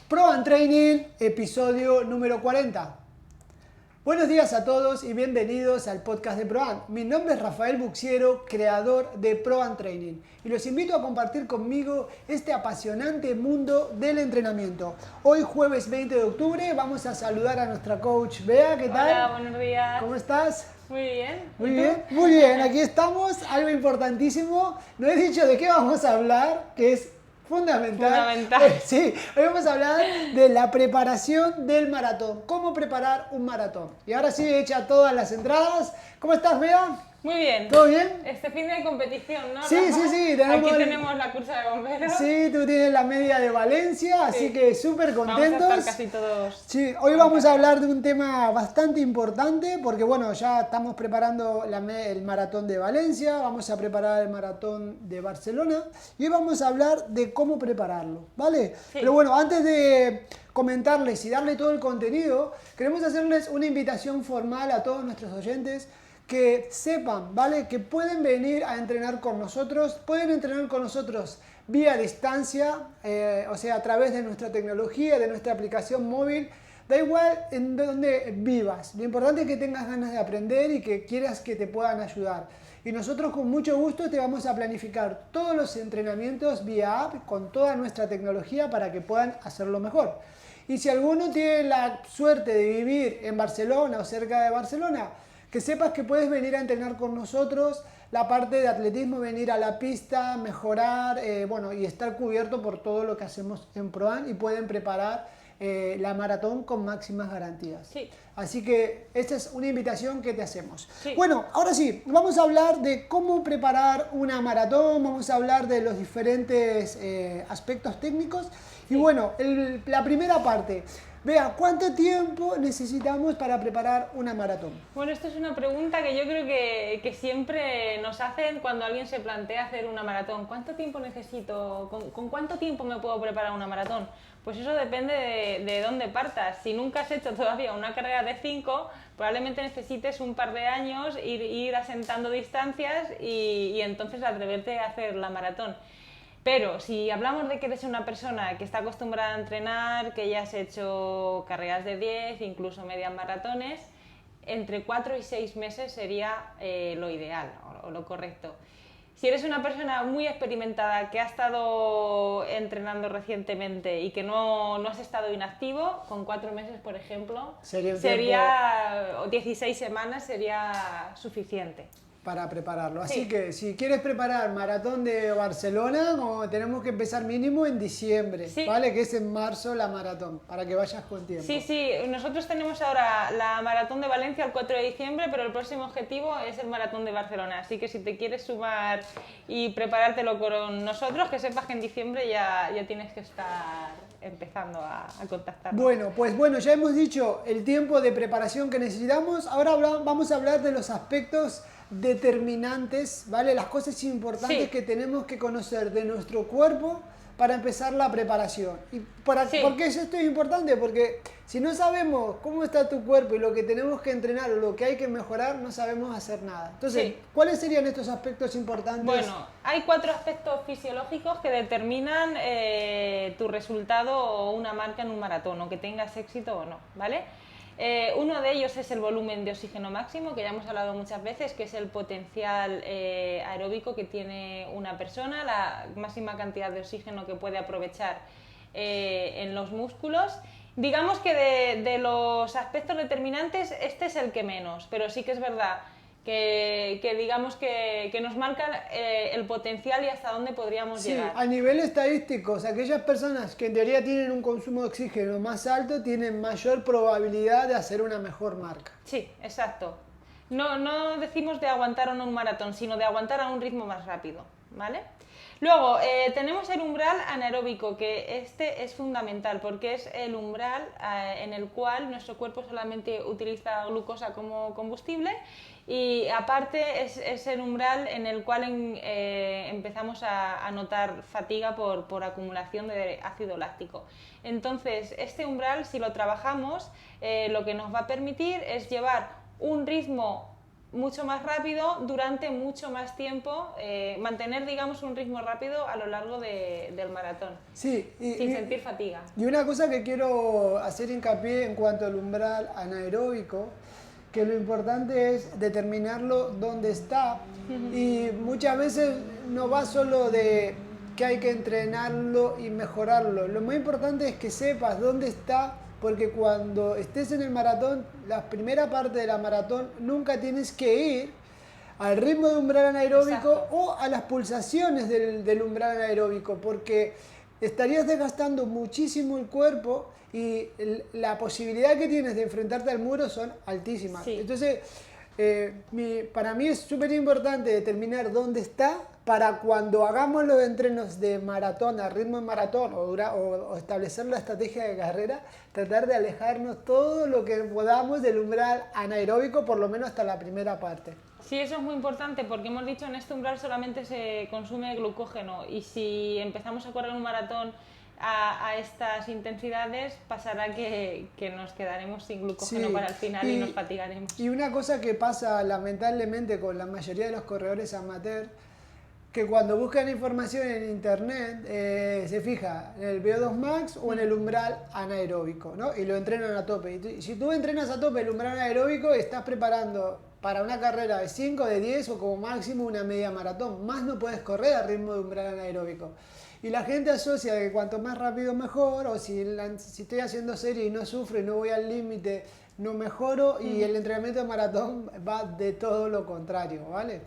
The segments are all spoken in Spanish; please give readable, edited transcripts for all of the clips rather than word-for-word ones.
Pro and Training, episodio número 40. Buenos días a todos y bienvenidos al podcast de ProAn. Mi nombre es Rafael Buxiero, creador de Pro and Training, y los invito a compartir conmigo este apasionante mundo del entrenamiento. Hoy, jueves 20 de octubre, vamos a saludar a nuestra coach Bea. ¿Qué tal? Hola, buenos días. ¿Cómo estás? Muy bien. Muy bien, muy bien. Aquí estamos. Algo importantísimo. No he dicho de qué vamos a hablar, que es fundamental. Sí, hoy vamos a hablar de la preparación del maratón. Cómo preparar un maratón. Y ahora sí, hecha todas las entradas. ¿Cómo estás, Bea? Muy bien. ¿Todo bien? Este fin de competición, ¿no? Sí, Rafa? sí. Aquí tenemos la cursa de bomberos. Sí, tú tienes la media de Valencia, así que súper contentos. Vamos a estar casi todos. Sí, hoy vamos a hablar de un tema bastante importante porque, bueno, ya estamos preparando el maratón de Valencia, vamos a preparar el maratón de Barcelona y hoy vamos a hablar de cómo prepararlo, ¿vale? Sí. Pero bueno, antes de comentarles y darle todo el contenido, queremos hacerles una invitación formal a todos nuestros oyentes que sepan, ¿vale? Que pueden venir a entrenar con nosotros, pueden entrenar con nosotros vía distancia, o sea, a través de nuestra tecnología, de nuestra aplicación móvil, da igual en donde vivas. Lo importante es que tengas ganas de aprender y que quieras que te puedan ayudar. Y nosotros con mucho gusto te vamos a planificar todos los entrenamientos vía app con toda nuestra tecnología para que puedan hacerlo mejor. Y si alguno tiene la suerte de vivir en Barcelona o cerca de Barcelona, que sepas que puedes venir a entrenar con nosotros, la parte de atletismo, venir a la pista, mejorar, y estar cubierto por todo lo que hacemos en ProAn y pueden preparar la maratón con máximas garantías. Sí. Así que esta es una invitación que te hacemos. Sí. Bueno, ahora sí, vamos a hablar de cómo preparar una maratón, vamos a hablar de los diferentes aspectos técnicos. Y bueno, la primera parte. Vea, ¿cuánto tiempo necesitamos para preparar una maratón? Bueno, esto es una pregunta que yo creo que siempre nos hacen cuando alguien se plantea hacer una maratón. ¿Cuánto tiempo necesito? ¿Con cuánto tiempo me puedo preparar una maratón? Pues eso depende de dónde partas. Si nunca has hecho todavía una carrera de 5, probablemente necesites un par de años ir asentando distancias y entonces atreverte a hacer la maratón. Pero si hablamos de que eres una persona que está acostumbrada a entrenar, que ya has hecho carreras de 10, incluso medias maratones, entre 4 y 6 meses sería lo ideal o lo correcto. Si eres una persona muy experimentada que ha estado entrenando recientemente y que no has estado inactivo, con 4 meses, por ejemplo, o 16 semanas sería suficiente para prepararlo. Sí. Así que si quieres preparar maratón de Barcelona, tenemos que empezar mínimo en diciembre, sí. ¿vale? Que es en marzo la maratón, para que vayas con tiempo. Sí, nosotros tenemos ahora la maratón de Valencia el 4 de diciembre, pero el próximo objetivo es el maratón de Barcelona, así que si te quieres sumar y preparártelo con nosotros, que sepas que en diciembre ya tienes que estar empezando a contactarnos. Bueno, ya hemos dicho el tiempo de preparación que necesitamos, ahora vamos a hablar de los aspectos determinantes, ¿vale? Las cosas importantes sí. que tenemos que conocer de nuestro cuerpo para empezar la preparación. ¿Por qué esto es importante? Porque si no sabemos cómo está tu cuerpo y lo que tenemos que entrenar o lo que hay que mejorar, no sabemos hacer nada. Entonces, ¿cuáles serían estos aspectos importantes? Bueno, hay 4 aspectos fisiológicos que determinan tu resultado o una marca en un maratón, o que tengas éxito o no, ¿vale? Uno de ellos es el volumen de oxígeno máximo, que ya hemos hablado muchas veces, que es el potencial aeróbico que tiene una persona, la máxima cantidad de oxígeno que puede aprovechar en los músculos. Digamos que de los aspectos determinantes, este es el que menos, pero sí que es verdad que digamos que nos marcan el potencial y hasta dónde podríamos llegar. A nivel estadístico, aquellas personas que en teoría tienen un consumo de oxígeno más alto tienen mayor probabilidad de hacer una mejor marca. Sí, exacto. No decimos de aguantar o no un maratón, sino de aguantar a un ritmo más rápido, ¿vale? Luego, tenemos el umbral anaeróbico, que este es fundamental porque es el umbral en el cual nuestro cuerpo solamente utiliza glucosa como combustible y aparte es el umbral en el cual empezamos a notar fatiga por acumulación de ácido láctico. Entonces, este umbral, si lo trabajamos, lo que nos va a permitir es llevar un ritmo mucho más rápido durante mucho más tiempo, mantener, digamos, un ritmo rápido a lo largo del maratón, Sí, sin sentir fatiga. y una cosa que quiero hacer hincapié en cuanto al umbral anaeróbico, que lo importante es determinarlo dónde está, y muchas veces no va solo de que hay que entrenarlo y mejorarlo, lo más importante es que sepas dónde está, porque cuando estés en el maratón, la primera parte de la maratón, nunca tienes que ir al ritmo de umbral anaeróbico. Exacto. O a las pulsaciones del umbral anaeróbico, porque estarías desgastando muchísimo el cuerpo y la posibilidad que tienes de enfrentarte al muro son altísimas. Sí. Entonces, para mí es súper importante determinar dónde está para cuando hagamos los entrenos de maratón, a ritmo de maratón o establecer la estrategia de carrera, tratar de alejarnos todo lo que podamos del umbral anaeróbico, por lo menos hasta la primera parte. Sí, eso es muy importante porque hemos dicho en este umbral solamente se consume glucógeno y si empezamos a correr un maratón a estas intensidades pasará que nos quedaremos sin glucógeno, sí, para el final y nos fatigaremos. Y una cosa que pasa lamentablemente con la mayoría de los corredores amateur, que cuando buscan información en internet se fija en el VO2 max o en el umbral anaeróbico, ¿no? Y lo entrenan a tope. Y si tú entrenas a tope el umbral anaeróbico, estás preparando para una carrera de 5, de 10 o como máximo una media maratón. Más no puedes correr a ritmo de umbral anaeróbico. Y la gente asocia que cuanto más rápido mejor, o si estoy haciendo serie y no sufro y no voy al límite, no mejoro, y el entrenamiento de maratón va de todo lo contrario, ¿vale?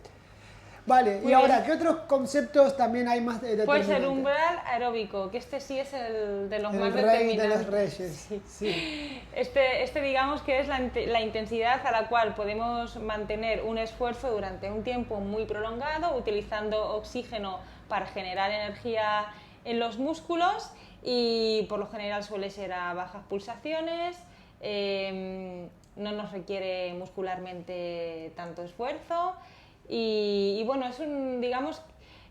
Vale, y ahora, ¿qué otros conceptos también hay más determinantes? Pues el umbral aeróbico, que este sí es el de los más determinantes. El rey de los reyes. Sí. Sí. Este digamos que es la intensidad a la cual podemos mantener un esfuerzo durante un tiempo muy prolongado, utilizando oxígeno para generar energía en los músculos y por lo general suele ser a bajas pulsaciones, no nos requiere muscularmente tanto esfuerzo. Y bueno, es digamos,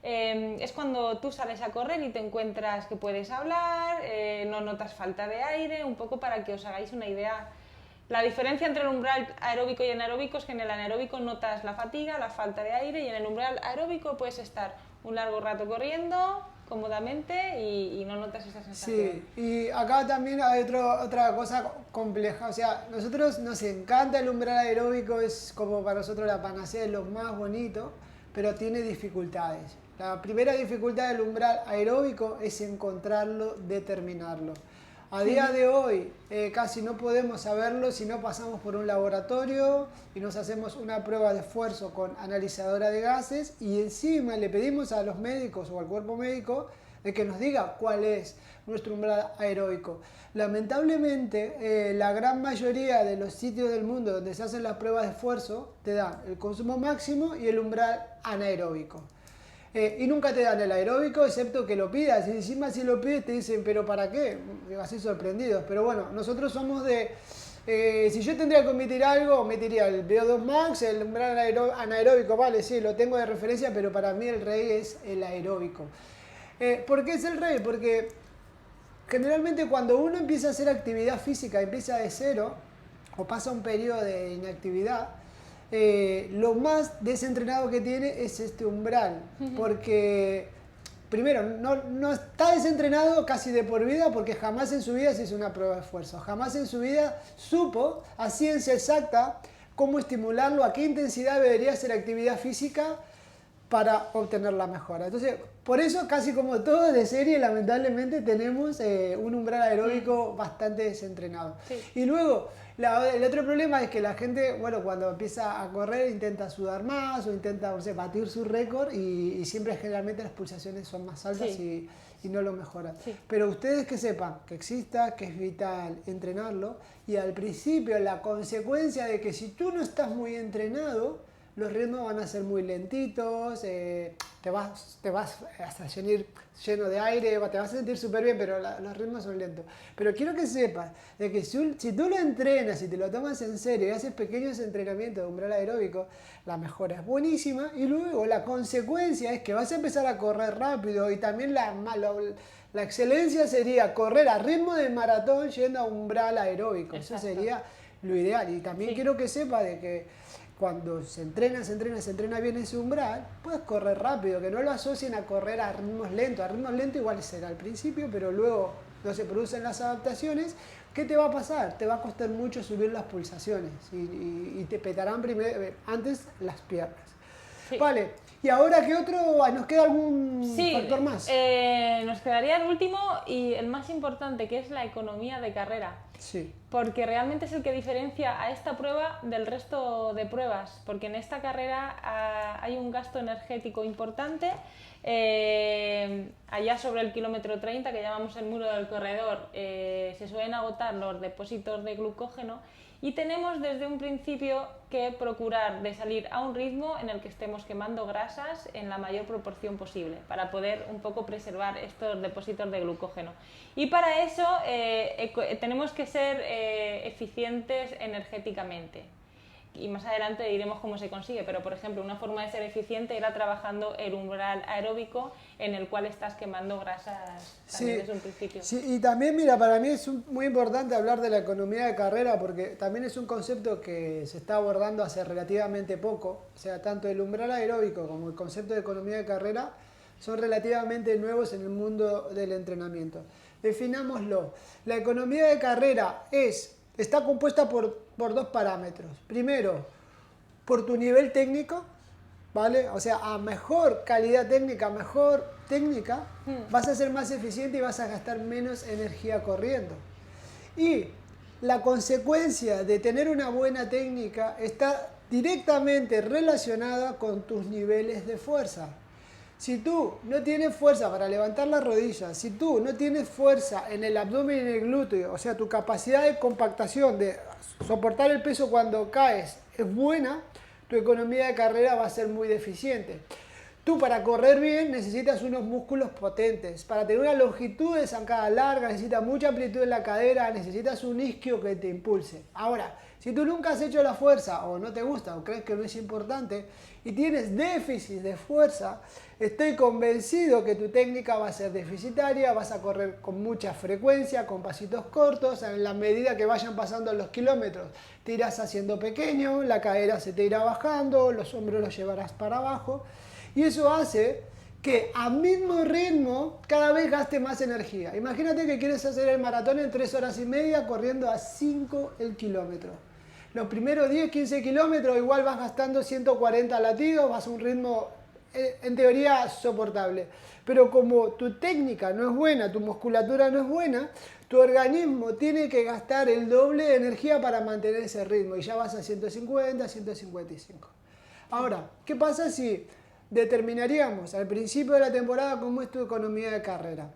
es cuando tú sales a correr y te encuentras que puedes hablar, no notas falta de aire, un poco para que os hagáis una idea. La diferencia entre el umbral aeróbico y anaeróbico es que en el anaeróbico notas la fatiga, la falta de aire, y en el umbral aeróbico puedes estar un largo rato corriendo cómodamente y no notas esa sensación. Sí, y acá también hay otra cosa compleja, o sea, nosotros nos encanta el umbral aeróbico, es como para nosotros la panacea, es lo más bonito, pero tiene dificultades. La primera dificultad del umbral aeróbico es encontrarlo, determinarlo. A día de hoy casi no podemos saberlo si no pasamos por un laboratorio y nos hacemos una prueba de esfuerzo con analizadora de gases y encima le pedimos a los médicos o al cuerpo médico de que nos diga cuál es nuestro umbral aeróbico. Lamentablemente la gran mayoría de los sitios del mundo donde se hacen las pruebas de esfuerzo te dan el consumo máximo y el umbral anaeróbico. Y nunca te dan el aeróbico, excepto que lo pidas. Y encima si lo pides te dicen, ¿pero para qué? Así sorprendidos. Pero bueno, nosotros somos de... si yo tendría que omitir algo, omitiría el VO2 max, el umbral anaeróbico, vale, sí, lo tengo de referencia, pero para mí el rey es el aeróbico. ¿Por qué es el rey? Porque generalmente cuando uno empieza a hacer actividad física, empieza de cero, o pasa un periodo de inactividad, lo más desentrenado que tiene es este umbral, porque primero no está desentrenado casi de por vida porque jamás en su vida se hizo una prueba de esfuerzo, jamás en su vida supo a ciencia exacta cómo estimularlo, a qué intensidad debería hacer actividad física para obtener la mejora. Entonces, por eso casi como todo de serie, lamentablemente tenemos un umbral aeróbico bastante desentrenado. Sí. Y luego, el otro problema es que la gente, bueno, cuando empieza a correr intenta sudar más o intenta, no sé, batir su récord y siempre generalmente las pulsaciones son más altas, sí, y no lo mejoran. Sí. Pero ustedes que sepan que exista, que es vital entrenarlo, y al principio la consecuencia de que si tú no estás muy entrenado, los ritmos van a ser muy lentitos, te vas a sentir lleno de aire, te vas a sentir súper bien, pero los ritmos son lentos. Pero quiero que sepas de que si tú lo entrenas y te lo tomas en serio y haces pequeños entrenamientos de umbral aeróbico, la mejora es buenísima y luego la consecuencia es que vas a empezar a correr rápido y también la excelencia sería correr a ritmo de maratón yendo a umbral aeróbico. Exacto. Eso sería lo ideal. Y también quiero que sepa de que cuando se entrena bien ese umbral, puedes correr rápido, que no lo asocien a correr a ritmos lentos. A ritmos lentos igual será al principio, pero luego no se producen las adaptaciones. ¿Qué te va a pasar? Te va a costar mucho subir las pulsaciones y te petarán antes las piernas. Sí. Vale, y ahora ¿qué otro? ¿Nos queda algún factor más? Nos quedaría el último y el más importante, que es la economía de carrera. Sí. Porque realmente es el que diferencia a esta prueba del resto de pruebas, porque en esta carrera hay un gasto energético importante. Allá sobre el kilómetro 30, que llamamos el muro del corredor, se suelen agotar los depósitos de glucógeno y tenemos desde un principio que procurar de salir a un ritmo en el que estemos quemando grasas en la mayor proporción posible para poder un poco preservar estos depósitos de glucógeno. Y para eso tenemos que ser eficientes energéticamente. Y más adelante diremos cómo se consigue, pero por ejemplo una forma de ser eficiente era trabajando el umbral aeróbico en el cual estás quemando grasas también desde un principio. Sí, y también mira, para mí es muy importante hablar de la economía de carrera porque también es un concepto que se está abordando hace relativamente poco, o sea, tanto el umbral aeróbico como el concepto de economía de carrera son relativamente nuevos en el mundo del entrenamiento. Definámoslo, la economía de carrera está compuesta por dos parámetros. Primero, por tu nivel técnico, ¿vale? O sea, a mejor calidad técnica, vas a ser más eficiente y vas a gastar menos energía corriendo. Y la consecuencia de tener una buena técnica está directamente relacionada con tus niveles de fuerza. Si tú no tienes fuerza para levantar las rodillas, si tú no tienes fuerza en el abdomen y en el glúteo, o sea, tu capacidad de compactación, de soportar el peso cuando caes es buena, tu economía de carrera va a ser muy deficiente. Tú para correr bien necesitas unos músculos potentes. Para tener una longitud de zancada larga necesitas mucha amplitud en la cadera, necesitas un isquio que te impulse. Ahora, si tú nunca has hecho la fuerza o no te gusta o crees que no es importante y tienes déficit de fuerza, estoy convencido que tu técnica va a ser deficitaria, vas a correr con mucha frecuencia, con pasitos cortos, en la medida que vayan pasando los kilómetros te irás haciendo pequeño, la cadera se te irá bajando, los hombros los llevarás para abajo y eso hace que a mismo ritmo cada vez gaste más energía. Imagínate que quieres hacer el maratón en 3 horas y media corriendo a 5 el kilómetro. Los primeros 10-15 kilómetros igual vas gastando 140 latidos, vas a un ritmo en teoría soportable. Pero como tu técnica no es buena, tu musculatura no es buena, tu organismo tiene que gastar el doble de energía para mantener ese ritmo y ya vas a 150, 155. Ahora, ¿qué pasa si determinaríamos al principio de la temporada cómo es tu economía de carrera?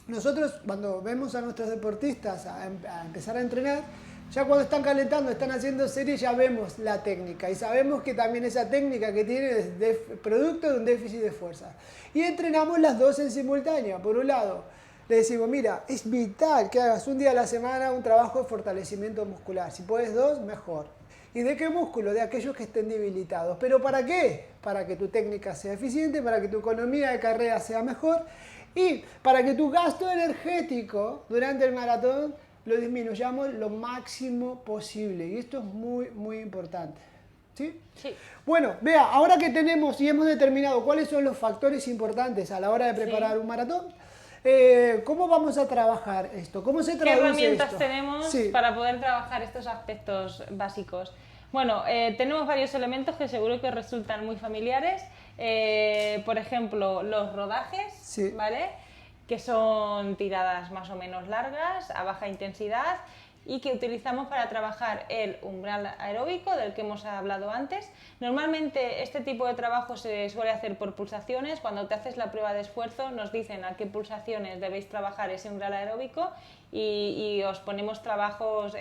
Nosotros cuando vemos a nuestros deportistas a empezar a entrenar, ya cuando están calentando, están haciendo series, ya vemos la técnica y sabemos que también esa técnica que tiene es producto de un déficit de fuerza. Y entrenamos las dos en simultáneo. Por un lado, le decimos, mira, es vital que hagas un día a la semana un trabajo de fortalecimiento muscular. Si puedes 2, mejor. ¿Y de qué músculo? De aquellos que estén debilitados. ¿Pero para qué? Para que tu técnica sea eficiente, para que tu economía de carrera sea mejor y para que tu gasto energético durante el maratón lo disminuyamos lo máximo posible. Y esto es muy, muy importante. ¿Sí? Sí. Bueno, vea, ahora que tenemos y hemos determinado cuáles son los factores importantes a la hora de preparar un maratón, ¿cómo vamos a trabajar esto? ¿Cómo se traduce ¿Qué herramientas esto? tenemos para poder trabajar estos aspectos básicos? Bueno, tenemos varios elementos que seguro que resultan muy familiares. Por ejemplo, los rodajes, ¿vale? Que son tiradas más o menos largas, a baja intensidad y que utilizamos para trabajar el umbral aeróbico del que hemos hablado antes. Normalmente este tipo de trabajo se suele hacer por pulsaciones. Cuando te haces la prueba de esfuerzo nos dicen a qué pulsaciones debéis trabajar ese umbral aeróbico y os ponemos trabajos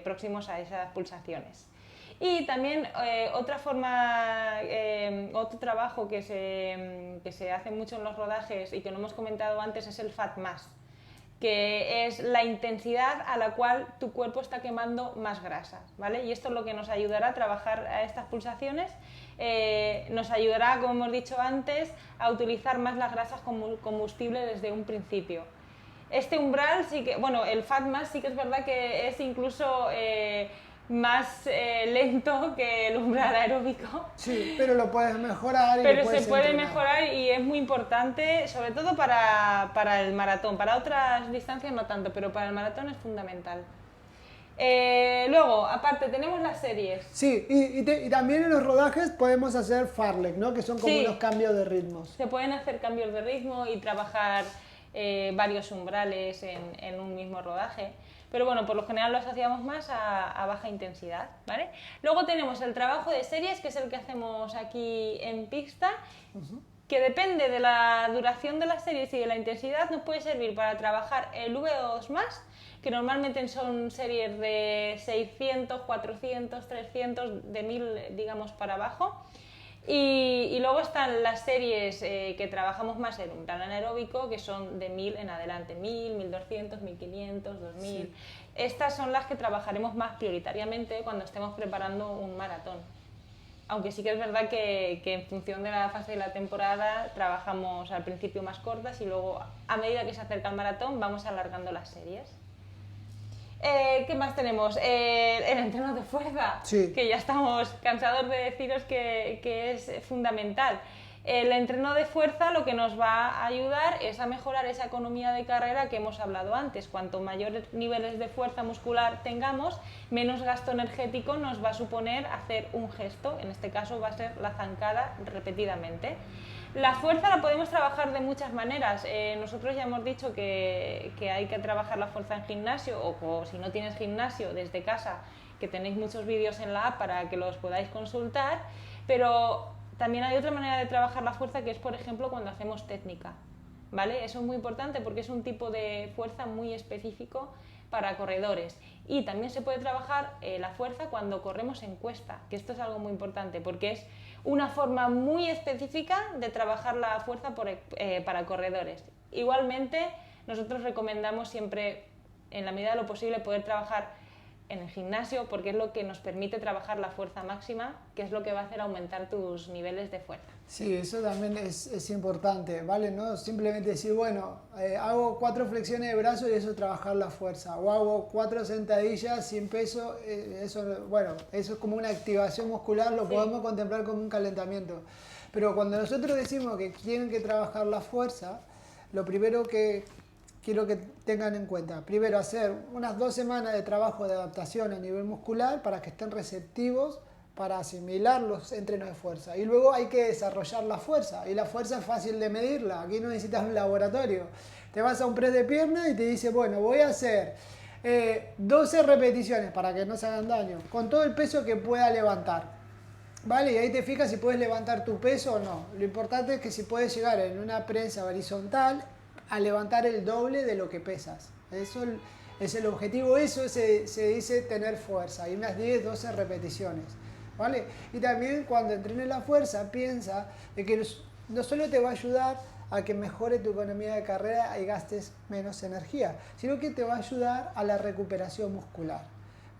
próximos a esas pulsaciones. Y también otro trabajo que se hace mucho en los rodajes y que no hemos comentado antes es el fat mass, que es la intensidad a la cual tu cuerpo está quemando más grasa, ¿vale? Y esto es lo que nos ayudará a trabajar a estas pulsaciones, nos ayudará, como hemos dicho antes, a utilizar más las grasas como combustible desde un principio. Este umbral sí que, bueno, el fat mass sí que es verdad que es incluso más lento que el umbral aeróbico. Sí, pero lo puedes mejorar y Pero lo puedes se puede entrenar. mejorar y es muy importante, sobre todo para el maratón. Para otras distancias no tanto, pero para el maratón es fundamental. Luego, aparte, tenemos las series. Sí, y también en los rodajes podemos hacer farlek, ¿no? Que son como Sí. unos cambios de ritmos. Se pueden hacer cambios de ritmo y trabajar varios umbrales en un mismo rodaje. Pero bueno, por lo general los hacíamos más a baja intensidad, ¿vale? Luego tenemos el trabajo de series, que es el que hacemos aquí en pista, que depende de la duración de las series y de la intensidad, nos puede servir para trabajar el VO2+, que normalmente son series de 600, 400, 300, de 1000, digamos, para abajo. Y luego están las series que trabajamos más en umbral anaeróbico, que son de 1000 en adelante, 1000, 1200, 1500, 2000. Sí. Estas son las que trabajaremos más prioritariamente cuando estemos preparando un maratón. Aunque sí que es verdad que en función de la fase de la temporada trabajamos al principio más cortas y luego a medida que se acerca el maratón vamos alargando las series. ¿Qué más tenemos? El entreno de fuerza, Sí. que ya estamos cansados de deciros que es fundamental. El entreno de fuerza lo que nos va a ayudar es a mejorar esa economía de carrera que hemos hablado antes. Cuanto mayores niveles de fuerza muscular tengamos, menos gasto energético nos va a suponer hacer un gesto, en este caso va a ser la zancada repetidamente. La fuerza la podemos trabajar de muchas maneras. Nosotros ya hemos dicho que hay que trabajar la fuerza en gimnasio o si no tienes gimnasio desde casa, que tenéis muchos vídeos en la app para que los podáis consultar, pero también hay otra manera de trabajar la fuerza que es, por ejemplo, cuando hacemos técnica, ¿vale? Eso es muy importante porque es un tipo de fuerza muy específico para corredores. Y también se puede trabajar la fuerza cuando corremos en cuesta, que esto es algo muy importante porque es una forma muy específica de trabajar la fuerza para corredores. Igualmente, nosotros recomendamos siempre, en la medida de lo posible, poder trabajar en el gimnasio porque es lo que nos permite trabajar la fuerza máxima, que es lo que va a hacer aumentar tus niveles de fuerza. Sí, eso también es importante, ¿vale? No simplemente decir, bueno, hago 4 flexiones de brazo y eso es trabajar la fuerza, o hago 4 sentadillas sin peso, bueno, eso es como una activación muscular, lo podemos contemplar como un calentamiento. Pero cuando nosotros decimos que tienen que trabajar la fuerza, lo primero que quiero que tengan en cuenta, primero hacer unas 2 semanas de trabajo de adaptación a nivel muscular para que estén receptivos para asimilar los entrenos de fuerza. Y luego hay que desarrollar la fuerza. Y la fuerza es fácil de medirla. Aquí no necesitas un laboratorio. Te vas a un press de pierna y te dice, bueno, voy a hacer 12 repeticiones para que no se hagan daño, con todo el peso que pueda levantar. ¿Vale? Y ahí te fijas si puedes levantar tu peso o no. Lo importante es que si puedes llegar en una prensa horizontal a levantar el doble de lo que pesas. Eso es el objetivo. Eso se dice tener fuerza. Y unas 10, 12 repeticiones. ¿Vale? Y también cuando entrenes la fuerza, piensa de que no solo te va a ayudar a que mejore tu economía de carrera y gastes menos energía, sino que te va a ayudar a la recuperación muscular.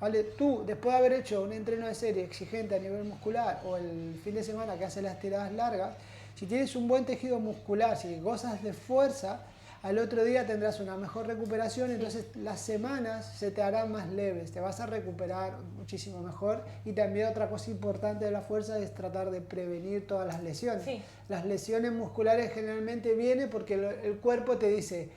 ¿Vale? Tú, después de haber hecho un entreno de serie exigente a nivel muscular o el fin de semana que haces las tiradas largas, si tienes un buen tejido muscular, si gozas de fuerza, al otro día tendrás una mejor recuperación, entonces las semanas se te harán más leves, te vas a recuperar muchísimo mejor. Y también otra cosa importante de la fuerza es tratar de prevenir todas las lesiones. Sí. Las lesiones musculares generalmente vienen porque el cuerpo te dice,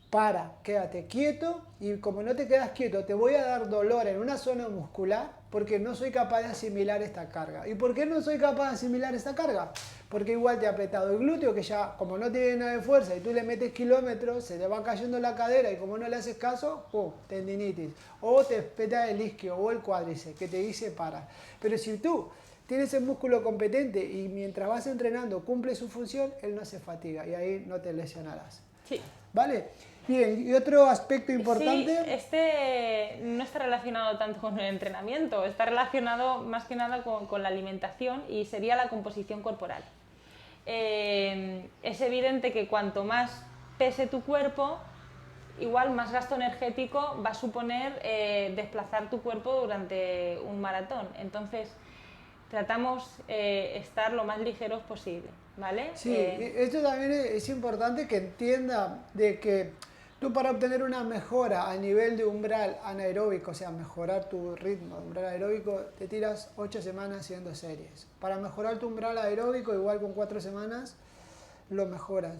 para, quédate quieto, y como no te quedas quieto te voy a dar dolor en una zona muscular porque no soy capaz de asimilar esta carga. ¿Y por qué no soy capaz de asimilar esta carga? Porque igual te ha apretado el glúteo, que ya como no tiene nada de fuerza y tú le metes kilómetros, se te va cayendo la cadera y como no le haces caso, ¡pum!, tendinitis. O te peta el isquio o el cuádriceps, que te dice para. Pero si tú tienes el músculo competente y mientras vas entrenando cumple su función, él no se fatiga y ahí no te lesionarás. Sí. ¿Vale? Bien, y otro aspecto importante... Sí, este no está relacionado tanto con el entrenamiento, está relacionado más que nada con la alimentación y sería la composición corporal. Es evidente que cuanto más pese tu cuerpo, igual más gasto energético va a suponer desplazar tu cuerpo durante un maratón. Entonces, tratamos estar lo más ligeros posible, ¿vale? Sí, esto también es importante que entienda de que Tú para obtener una mejora a nivel de umbral anaeróbico, o sea, mejorar tu ritmo de umbral aeróbico, te tiras 8 semanas haciendo series. Para mejorar tu umbral aeróbico, igual con 4 semanas, lo mejoras.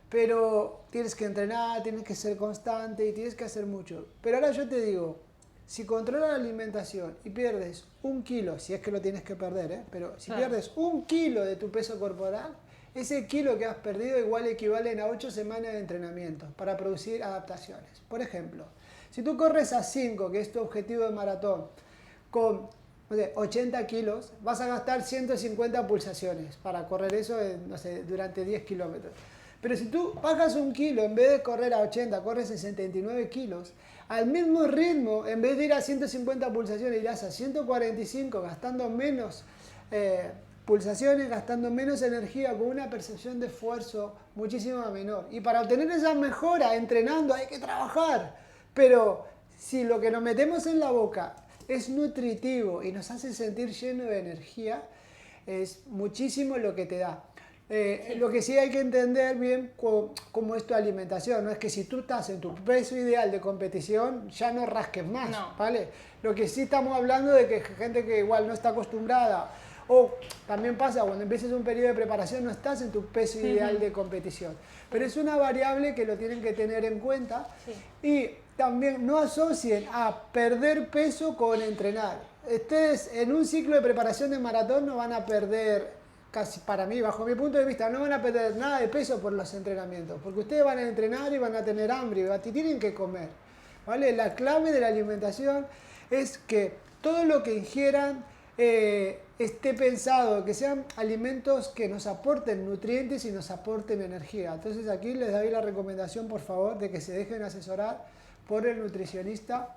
Pero tienes que entrenar, tienes que ser constante y tienes que hacer mucho. Pero ahora yo te digo, si controlas la alimentación y pierdes 1 kilo, si es que lo tienes que perder, pero si pierdes 1 kilo de tu peso corporal, ese kilo que has perdido igual equivalen a 8 semanas de entrenamiento para producir adaptaciones. Por ejemplo, si tú corres a 5, que es tu objetivo de maratón, con 80 kilos, vas a gastar 150 pulsaciones para correr eso durante 10 kilómetros. Pero si tú bajas 1 kilo, en vez de correr a 80, corres a 79 kilos, al mismo ritmo, en vez de ir a 150 pulsaciones, irás a 145, gastando menos pulsaciones, gastando menos energía, con una percepción de esfuerzo muchísimo menor. Y para obtener esa mejora, entrenando, hay que trabajar. Pero si lo que nos metemos en la boca es nutritivo y nos hace sentir lleno de energía, es muchísimo lo que te da. Lo que sí hay que entender bien cómo es tu alimentación, no es que si tú estás en tu peso ideal de competición ya no rasques más, ¿vale? Lo que sí estamos hablando de que gente que igual no está acostumbrada, o también pasa cuando empieces un periodo de preparación no estás en tu peso ideal de competición, pero es una variable que lo tienen que tener en cuenta. Y también no asocien a perder peso con entrenar. Ustedes en un ciclo de preparación de maratón no van a perder, casi para mí, bajo mi punto de vista, no van a perder nada de peso por los entrenamientos, porque ustedes van a entrenar y van a tener hambre y tienen que comer, ¿vale? La clave de la alimentación es que todo lo que ingieran esté pensado, que sean alimentos que nos aporten nutrientes y nos aporten energía. Entonces aquí les doy la recomendación, por favor, de que se dejen asesorar por el nutricionista,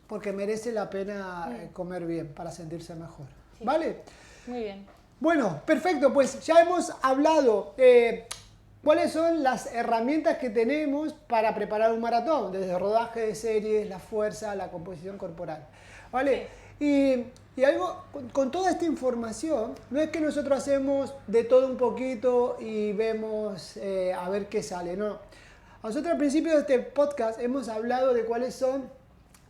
porque merece la pena comer bien para sentirse mejor. ¿Vale? Muy bien. Bueno, perfecto, pues ya hemos hablado cuáles son las herramientas que tenemos para preparar un maratón, desde rodaje de series, la fuerza, la composición corporal, ¿vale? Y algo, con toda esta información, no es que nosotros hacemos de todo un poquito y vemos a ver qué sale, no. Nosotros al principio de este podcast hemos hablado de cuáles son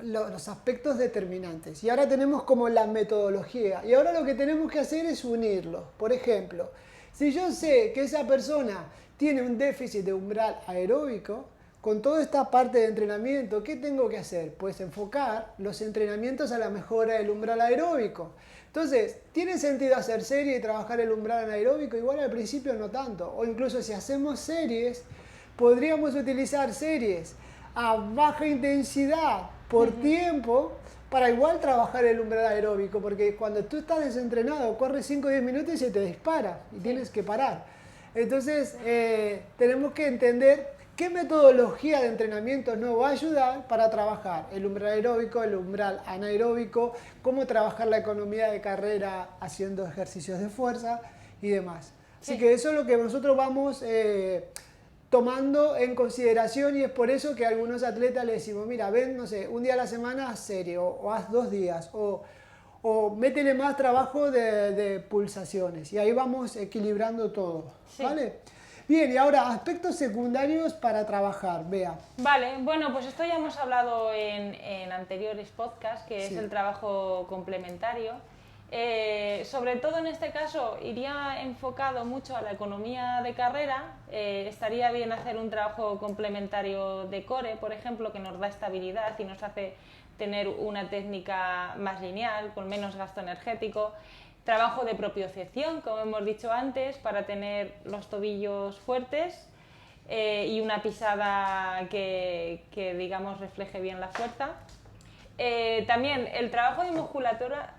los aspectos determinantes y ahora tenemos como la metodología y ahora lo que tenemos que hacer es unirlos. Por ejemplo, si yo sé que esa persona tiene un déficit de umbral aeróbico, con toda esta parte de entrenamiento, ¿qué tengo que hacer? Pues enfocar los entrenamientos a la mejora del umbral aeróbico. Entonces, ¿tiene sentido hacer serie y trabajar el umbral anaeróbico? Igual al principio no tanto, o incluso si hacemos series, podríamos utilizar series a baja intensidad por tiempo para igual trabajar el umbral aeróbico, porque cuando tú estás desentrenado, corres 5 o 10 minutos y se te dispara y tienes que parar. Entonces, tenemos que entender qué metodología de entrenamiento nos va a ayudar para trabajar el umbral aeróbico, el umbral anaeróbico, cómo trabajar la economía de carrera haciendo ejercicios de fuerza y demás. Así que eso es lo que nosotros vamos tomando en consideración y es por eso que a algunos atletas les decimos, mira, ven, no sé, un día a la semana haz serie o haz 2 días o métele más trabajo de pulsaciones y ahí vamos equilibrando todo, ¿vale? Bien, y ahora, aspectos secundarios para trabajar, Bea. Vale, bueno, pues esto ya hemos hablado en anteriores podcasts, que es el trabajo complementario. Sobre todo en este caso iría enfocado mucho a la economía de carrera. Estaría bien hacer un trabajo complementario de core, por ejemplo, que nos da estabilidad y nos hace tener una técnica más lineal, con menos gasto energético. Trabajo de propiocepción, como hemos dicho antes, para tener los tobillos fuertes y una pisada que digamos refleje bien la fuerza. También el trabajo de musculatura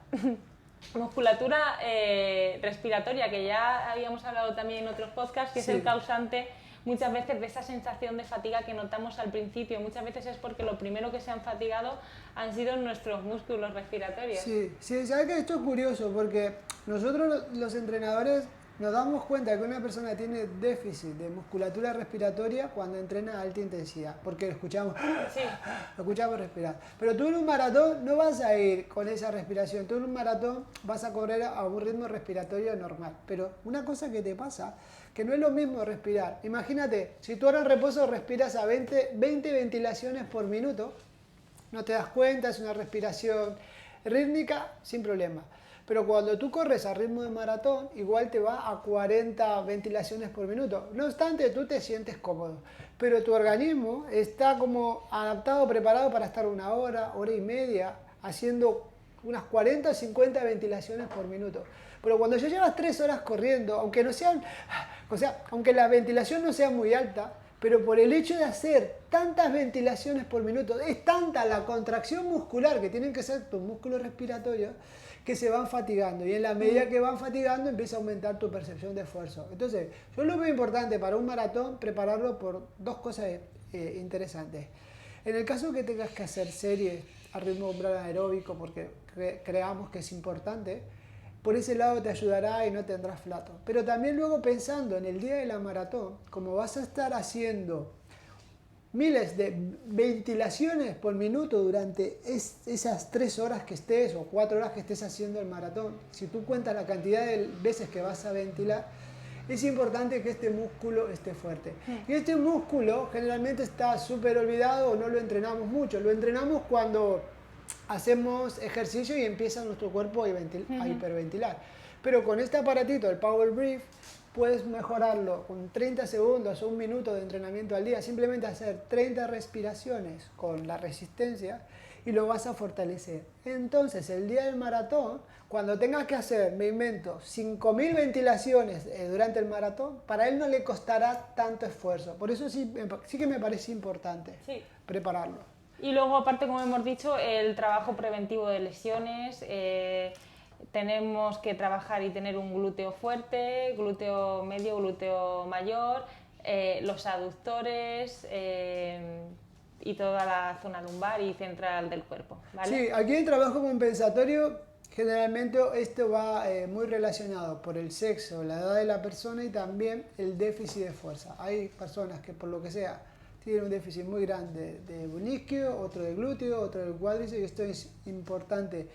respiratoria, que ya habíamos hablado también en otros podcasts, que es el causante muchas veces de esa sensación de fatiga que notamos al principio. Muchas veces es porque lo primero que se han fatigado han sido nuestros músculos respiratorios. Sí, sabes que esto es curioso porque nosotros los entrenadores nos damos cuenta que una persona tiene déficit de musculatura respiratoria cuando entrena a alta intensidad, porque Sí. escuchamos respirar. Pero tú en un maratón no vas a ir con esa respiración, tú en un maratón vas a correr a un ritmo respiratorio normal. Pero una cosa que te pasa, que no es lo mismo respirar. Imagínate, si tú ahora en reposo respiras a 20 ventilaciones por minuto, no te das cuenta, es una respiración rítmica sin problema. Pero cuando tú corres a ritmo de maratón, igual te va a 40 ventilaciones por minuto. No obstante, tú te sientes cómodo, pero tu organismo está como adaptado, preparado para estar una hora, hora y media, haciendo unas 40 o 50 ventilaciones por minuto. Pero cuando ya llevas 3 horas corriendo, aunque no sean, o sea, aunque la ventilación no sea muy alta, pero por el hecho de hacer tantas ventilaciones por minuto, es tanta la contracción muscular que tienen que hacer tus músculos respiratorios, que se van fatigando, y en la medida que van fatigando empieza a aumentar tu percepción de esfuerzo. Entonces, yo lo veo importante para un maratón prepararlo por dos cosas interesantes. En el caso que tengas que hacer series a ritmo umbral aeróbico, porque creamos que es importante, por ese lado te ayudará y no tendrás flato. Pero también luego pensando en el día de la maratón, como vas a estar haciendo miles de ventilaciones por minuto durante esas 3 horas que estés o 4 horas que estés haciendo el maratón, si tú cuentas la cantidad de veces que vas a ventilar, es importante que este músculo esté fuerte. Y este músculo generalmente está súper olvidado o no lo entrenamos mucho. Lo entrenamos cuando hacemos ejercicio y empieza nuestro cuerpo a hiperventilar. Pero con este aparatito, el Power Brief, puedes mejorarlo con 30 segundos o 1 minuto de entrenamiento al día. Simplemente hacer 30 respiraciones con la resistencia y lo vas a fortalecer. Entonces, el día del maratón, cuando tengas que hacer, me invento, 5.000 ventilaciones durante el maratón, para él no le costará tanto esfuerzo. Por eso sí que me parece importante prepararlo. Y luego, aparte, como hemos dicho, el trabajo preventivo de lesiones. Tenemos que trabajar y tener un glúteo fuerte, glúteo medio, glúteo mayor, los aductores y toda la zona lumbar y central del cuerpo, ¿vale? Sí, aquí el trabajo compensatorio, generalmente esto va muy relacionado por el sexo, la edad de la persona y también el déficit de fuerza. Hay personas que por lo que sea tienen un déficit muy grande de menisquio, otro de glúteo, otro del cuádriceps, y esto es importante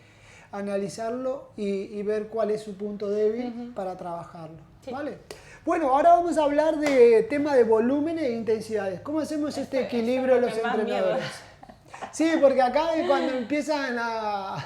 analizarlo y ver cuál es su punto débil para trabajarlo, ¿vale? Bueno, ahora vamos a hablar de tema de volumen e intensidades. ¿Cómo hacemos este equilibrio los entrenadores? Sí, porque acá cuando empiezan a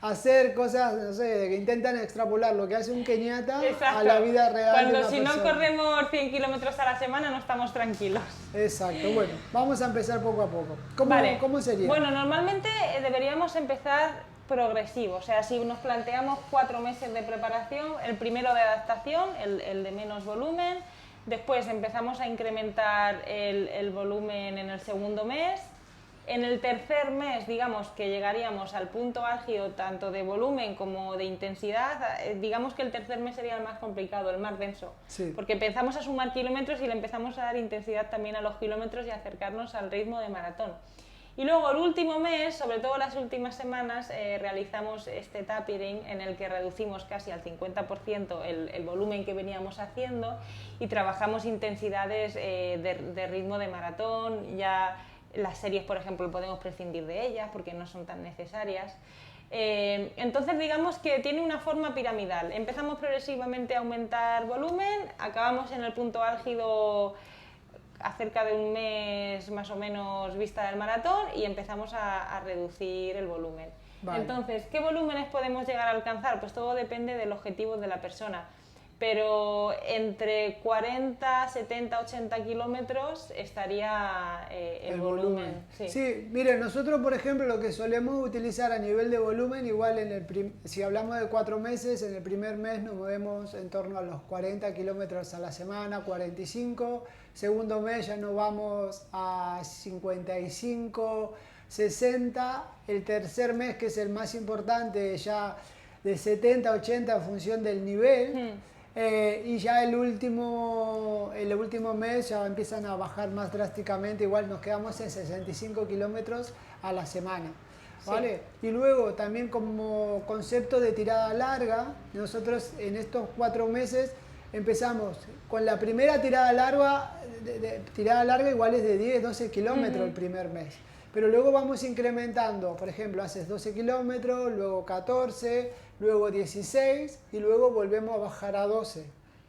hacer cosas, no sé, que intentan extrapolar lo que hace un kenyata a la vida real. Cuando de una si persona. no corremos 100 kilómetros a la semana no estamos tranquilos. Exacto, bueno, vamos a empezar poco a poco. ¿Cómo sería? Bueno, normalmente deberíamos empezar progresivo, o sea, si nos planteamos 4 meses de preparación, el primero de adaptación, el de menos volumen, después empezamos a incrementar el volumen en el segundo mes, en el tercer mes, digamos que llegaríamos al punto álgido tanto de volumen como de intensidad, digamos que el tercer mes sería el más complicado, el más denso, porque empezamos a sumar kilómetros y le empezamos a dar intensidad también a los kilómetros y acercarnos al ritmo de maratón. Y luego el último mes, sobre todo las últimas semanas, realizamos este tapering en el que reducimos casi al 50% el volumen que veníamos haciendo y trabajamos intensidades de ritmo de maratón. Ya las series, por ejemplo, podemos prescindir de ellas porque no son tan necesarias. Entonces digamos que tiene una forma piramidal. Empezamos progresivamente a aumentar volumen, acabamos en el punto álgido a cerca de un mes más o menos vista del maratón y empezamos a reducir el volumen. Vale. Entonces, ¿qué volúmenes podemos llegar a alcanzar? Pues todo depende del objetivo de la persona, pero entre 40, 70, 80 kilómetros estaría el volumen. Sí, mire, nosotros por ejemplo lo que solemos utilizar a nivel de volumen, igual si hablamos de 4 meses, en el primer mes nos movemos en torno a los 40 kilómetros a la semana, 45, segundo mes ya nos vamos a 55, 60, el tercer mes, que es el más importante, ya de 70, 80 en función del nivel. Y ya el último mes ya empiezan a bajar más drásticamente, igual nos quedamos en 65 kilómetros a la semana, ¿vale? Sí. Y luego también como concepto de tirada larga, nosotros en estos 4 meses empezamos con la primera tirada larga, tirada larga igual es de 10, 12 kilómetros el primer mes. Pero luego vamos incrementando, por ejemplo, haces 12 kilómetros, luego 14, luego 16 y luego volvemos a bajar a 12.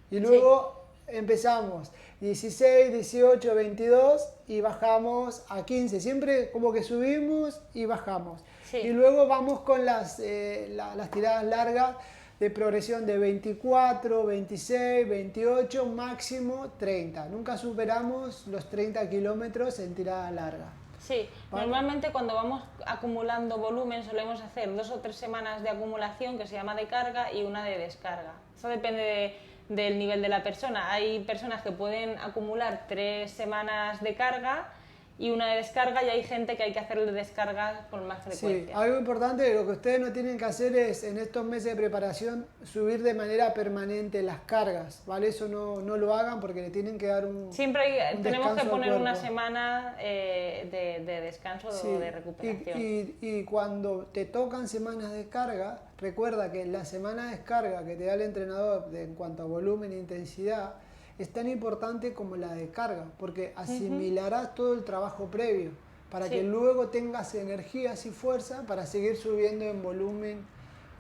Y luego empezamos 16, 18, 22 y bajamos a 15. Siempre como que subimos y bajamos. Sí. Y luego vamos con las tiradas largas de progresión de 24, 26, 28, máximo 30. Nunca superamos los 30 kilómetros en tirada larga. Sí, ¿Vale? Normalmente cuando vamos acumulando volumen solemos hacer 2 o 3 semanas de acumulación, que se llama de carga, y una de descarga. Eso depende del nivel de la persona. Hay personas que pueden acumular 3 semanas de carga y una de descarga, y hay gente que hay que hacerle descarga con más frecuencia. Sí, algo importante, lo que ustedes no tienen que hacer es en estos meses de preparación subir de manera permanente las cargas, ¿vale? Eso no lo hagan porque le tienen que dar un Siempre tenemos que poner una cuerpo. semana de descanso o de recuperación. Y cuando te tocan semanas de carga, recuerda que la semana de descarga que te da el entrenador en cuanto a volumen e intensidad es tan importante como la de carga, porque asimilarás todo el trabajo previo para que luego tengas energías y fuerza para seguir subiendo en volumen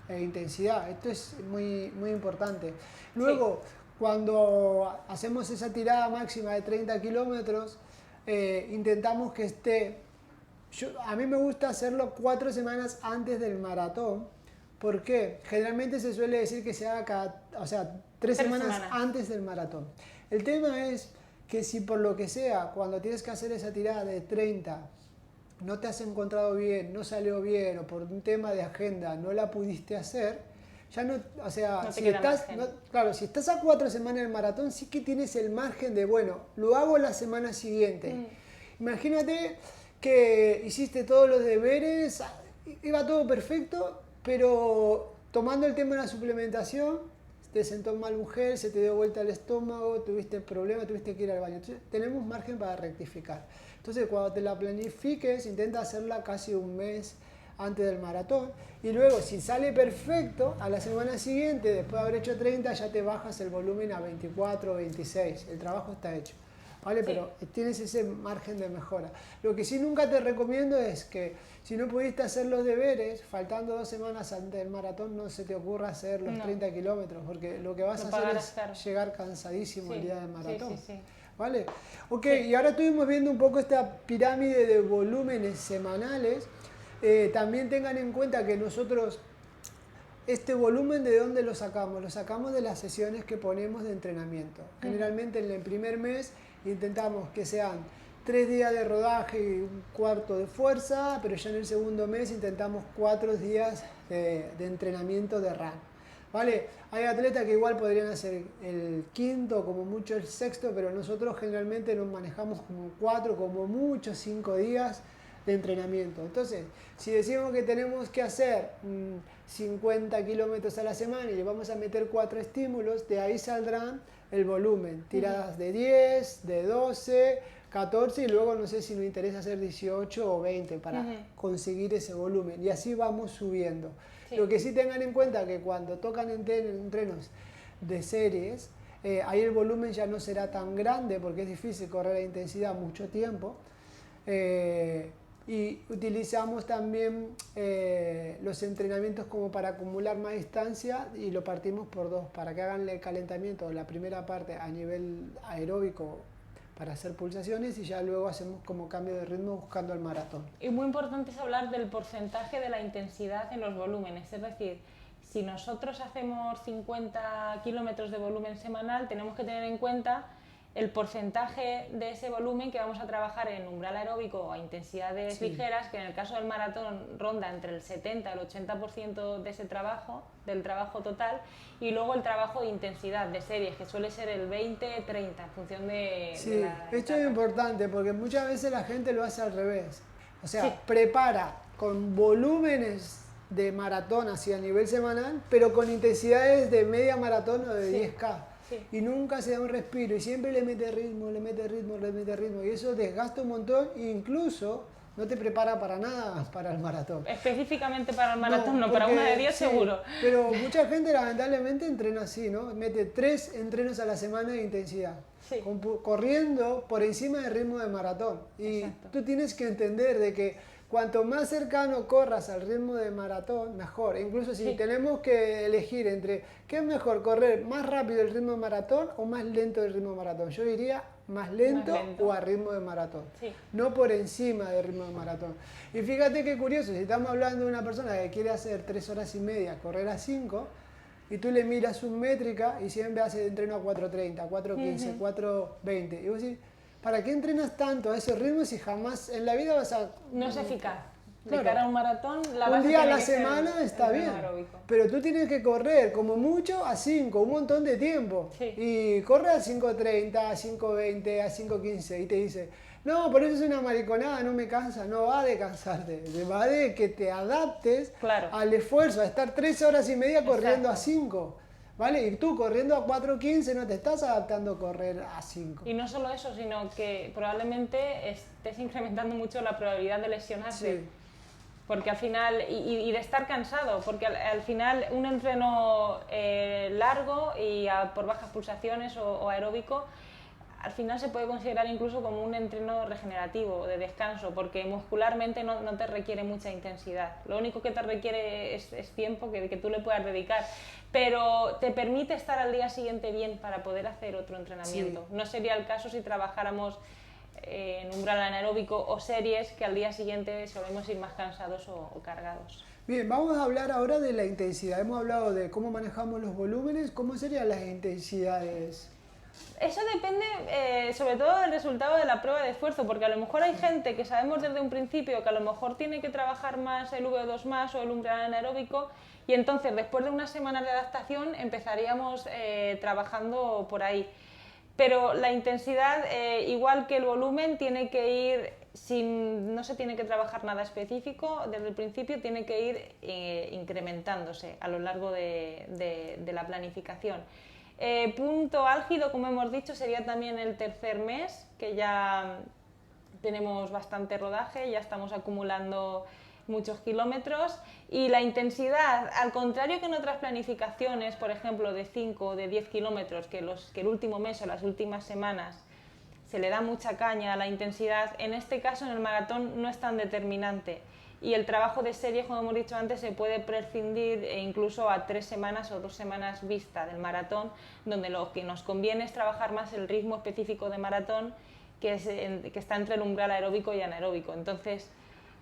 e intensidad. Esto es muy, muy importante. Luego, cuando hacemos esa tirada máxima de 30 kilómetros, intentamos que esté... a mí me gusta hacerlo 4 semanas antes del maratón. ¿Por qué? Generalmente se suele decir que se haga 3 semanas antes del maratón. El tema es que si por lo que sea, cuando tienes que hacer esa tirada de 30, no te has encontrado bien, no salió bien, o por un tema de agenda no la pudiste hacer, ya no, o sea, no si estás, claro, si estás a 4 semanas del maratón, sí que tienes el margen de, bueno, lo hago la semana siguiente. Imagínate que hiciste todos los deberes, iba todo perfecto, pero tomando el tema de la suplementación, te sentó mal mujer, se te dio vuelta el estómago, tuviste problemas, tuviste que ir al baño. Entonces, tenemos margen para rectificar. Entonces, cuando te la planifiques, intenta hacerla casi un mes antes del maratón. Y luego, si sale perfecto, a la semana siguiente, después de haber hecho 30, ya te bajas el volumen a 24 o 26. El trabajo está hecho. ¿Vale? Pero tienes ese margen de mejora. Lo que sí nunca te recomiendo es que si no pudiste hacer los deberes, faltando 2 semanas antes del maratón, no se te ocurra hacer los 30 kilómetros, porque lo que vas a hacer es llegar cansadísimo el día del maratón. ¿Vale? Ok, y ahora estuvimos viendo un poco esta pirámide de volúmenes semanales. También tengan en cuenta que nosotros, este volumen, ¿de dónde lo sacamos? Lo sacamos de las sesiones que ponemos de entrenamiento. Generalmente en el primer mes intentamos que sean 3 días de rodaje y un cuarto de fuerza, pero ya en el segundo mes intentamos 4 días de entrenamiento de run. ¿Vale? Hay atletas que igual podrían hacer el quinto, como mucho el sexto, pero nosotros generalmente nos manejamos como 4, como mucho 5 días de entrenamiento. Entonces, si decimos que tenemos que hacer 50 kilómetros a la semana y le vamos a meter 4 estímulos, de ahí saldrán el volumen, tiradas de 10, de 12, 14 y luego no sé si nos interesa hacer 18 o 20 para conseguir ese volumen y así vamos subiendo. Lo que sí tengan en cuenta que cuando tocan entrenos de series, ahí el volumen ya no será tan grande porque es difícil correr a intensidad mucho tiempo. Y utilizamos también los entrenamientos como para acumular más distancia y lo partimos por 2 para que hagan el calentamiento, la primera parte a nivel aeróbico para hacer pulsaciones y ya luego hacemos como cambio de ritmo buscando el maratón. Y muy importante es hablar del porcentaje de la intensidad en los volúmenes, es decir, si nosotros hacemos 50 kilómetros de volumen semanal, tenemos que tener en cuenta el porcentaje de ese volumen que vamos a trabajar en umbral aeróbico o a intensidades ligeras, que en el caso del maratón ronda entre el 70 y el 80% de ese trabajo, del trabajo total, y luego el trabajo de intensidad de series, que suele ser el 20-30 en función de la esto es importante porque muchas veces la gente lo hace al revés. O sea, prepara con volúmenes de maratón así a nivel semanal, pero con intensidades de media maratón o de 10K. Y nunca se da un respiro y siempre le mete ritmo, le mete ritmo, le mete ritmo y eso desgasta un montón e incluso no te prepara para nada para el maratón. Específicamente para el maratón, no, para porque, una de 10 sí, seguro. Pero mucha gente lamentablemente entrena así, ¿no? Mete 3 entrenos a la semana de intensidad. Sí. Corriendo por encima del ritmo de maratón. Y Exacto. tú tienes que entender de que cuanto más cercano corras al ritmo de maratón, mejor. Incluso si Sí. tenemos que elegir entre qué es mejor, correr más rápido el ritmo de maratón o más lento el ritmo de maratón. Yo diría más lento o a ritmo de maratón. Sí. No por encima del ritmo de maratón. Y fíjate qué curioso, si estamos hablando de una persona que quiere hacer 3 horas y media, correr a 5, y tú le miras su métrica y siempre hace entreno a 4:30, 4:15, 4:20. Y vos decís, ¿para qué entrenas tanto a ese ritmo si jamás en la vida vas a... No es eficaz. De Claro. cara a un maratón, la Un base día a tiene la que ser semana está el bien, aeróbico. pero tú tienes que correr como mucho a 5, un montón de tiempo. Sí. Y corre a 5:30, a 5:20, a 5:15 y te dice, no, por eso es una mariconada, no me cansa. No va de cansarte, va de que te adaptes Claro. al esfuerzo, a estar 3 horas y media corriendo Exacto. a 5. ¿Vale? Y tú corriendo a 4:15 no te estás adaptando a correr a 5. Y no solo eso, sino que probablemente estés incrementando mucho la probabilidad de lesionarse. Sí. Porque al final, y de estar cansado, porque al final un entreno largo y por bajas pulsaciones o aeróbico, al final se puede considerar incluso como un entreno regenerativo, de descanso, porque muscularmente no te requiere mucha intensidad. Lo único que te requiere es tiempo que tú le puedas dedicar, pero te permite estar al día siguiente bien para poder hacer otro entrenamiento. Sí. No sería el caso si trabajáramos en umbral anaeróbico o series que al día siguiente solemos ir más cansados o cargados. Bien, vamos a hablar ahora de la intensidad. Hemos hablado de cómo manejamos los volúmenes, ¿cómo serían las intensidades? Eso depende sobre todo del resultado de la prueba de esfuerzo, porque a lo mejor hay gente que sabemos desde un principio que a lo mejor tiene que trabajar más el VO2 más o el umbral anaeróbico, y entonces después de unas semanas de adaptación empezaríamos trabajando por ahí. Pero la intensidad, igual que el volumen, tiene que ir, no se tiene que trabajar nada específico, desde el principio tiene que ir incrementándose a lo largo de la planificación. Punto álgido, como hemos dicho, sería también el tercer mes, que ya tenemos bastante rodaje, ya estamos acumulando muchos kilómetros, y la intensidad, al contrario que en otras planificaciones, por ejemplo de 5 o de 10 kilómetros, que el último mes o las últimas semanas se le da mucha caña a la intensidad, en este caso en el maratón no es tan determinante, y el trabajo de serie, como hemos dicho antes, se puede prescindir incluso a 3 semanas o 2 semanas vista del maratón, donde lo que nos conviene es trabajar más el ritmo específico de maratón, que está entre el umbral aeróbico y anaeróbico. Entonces,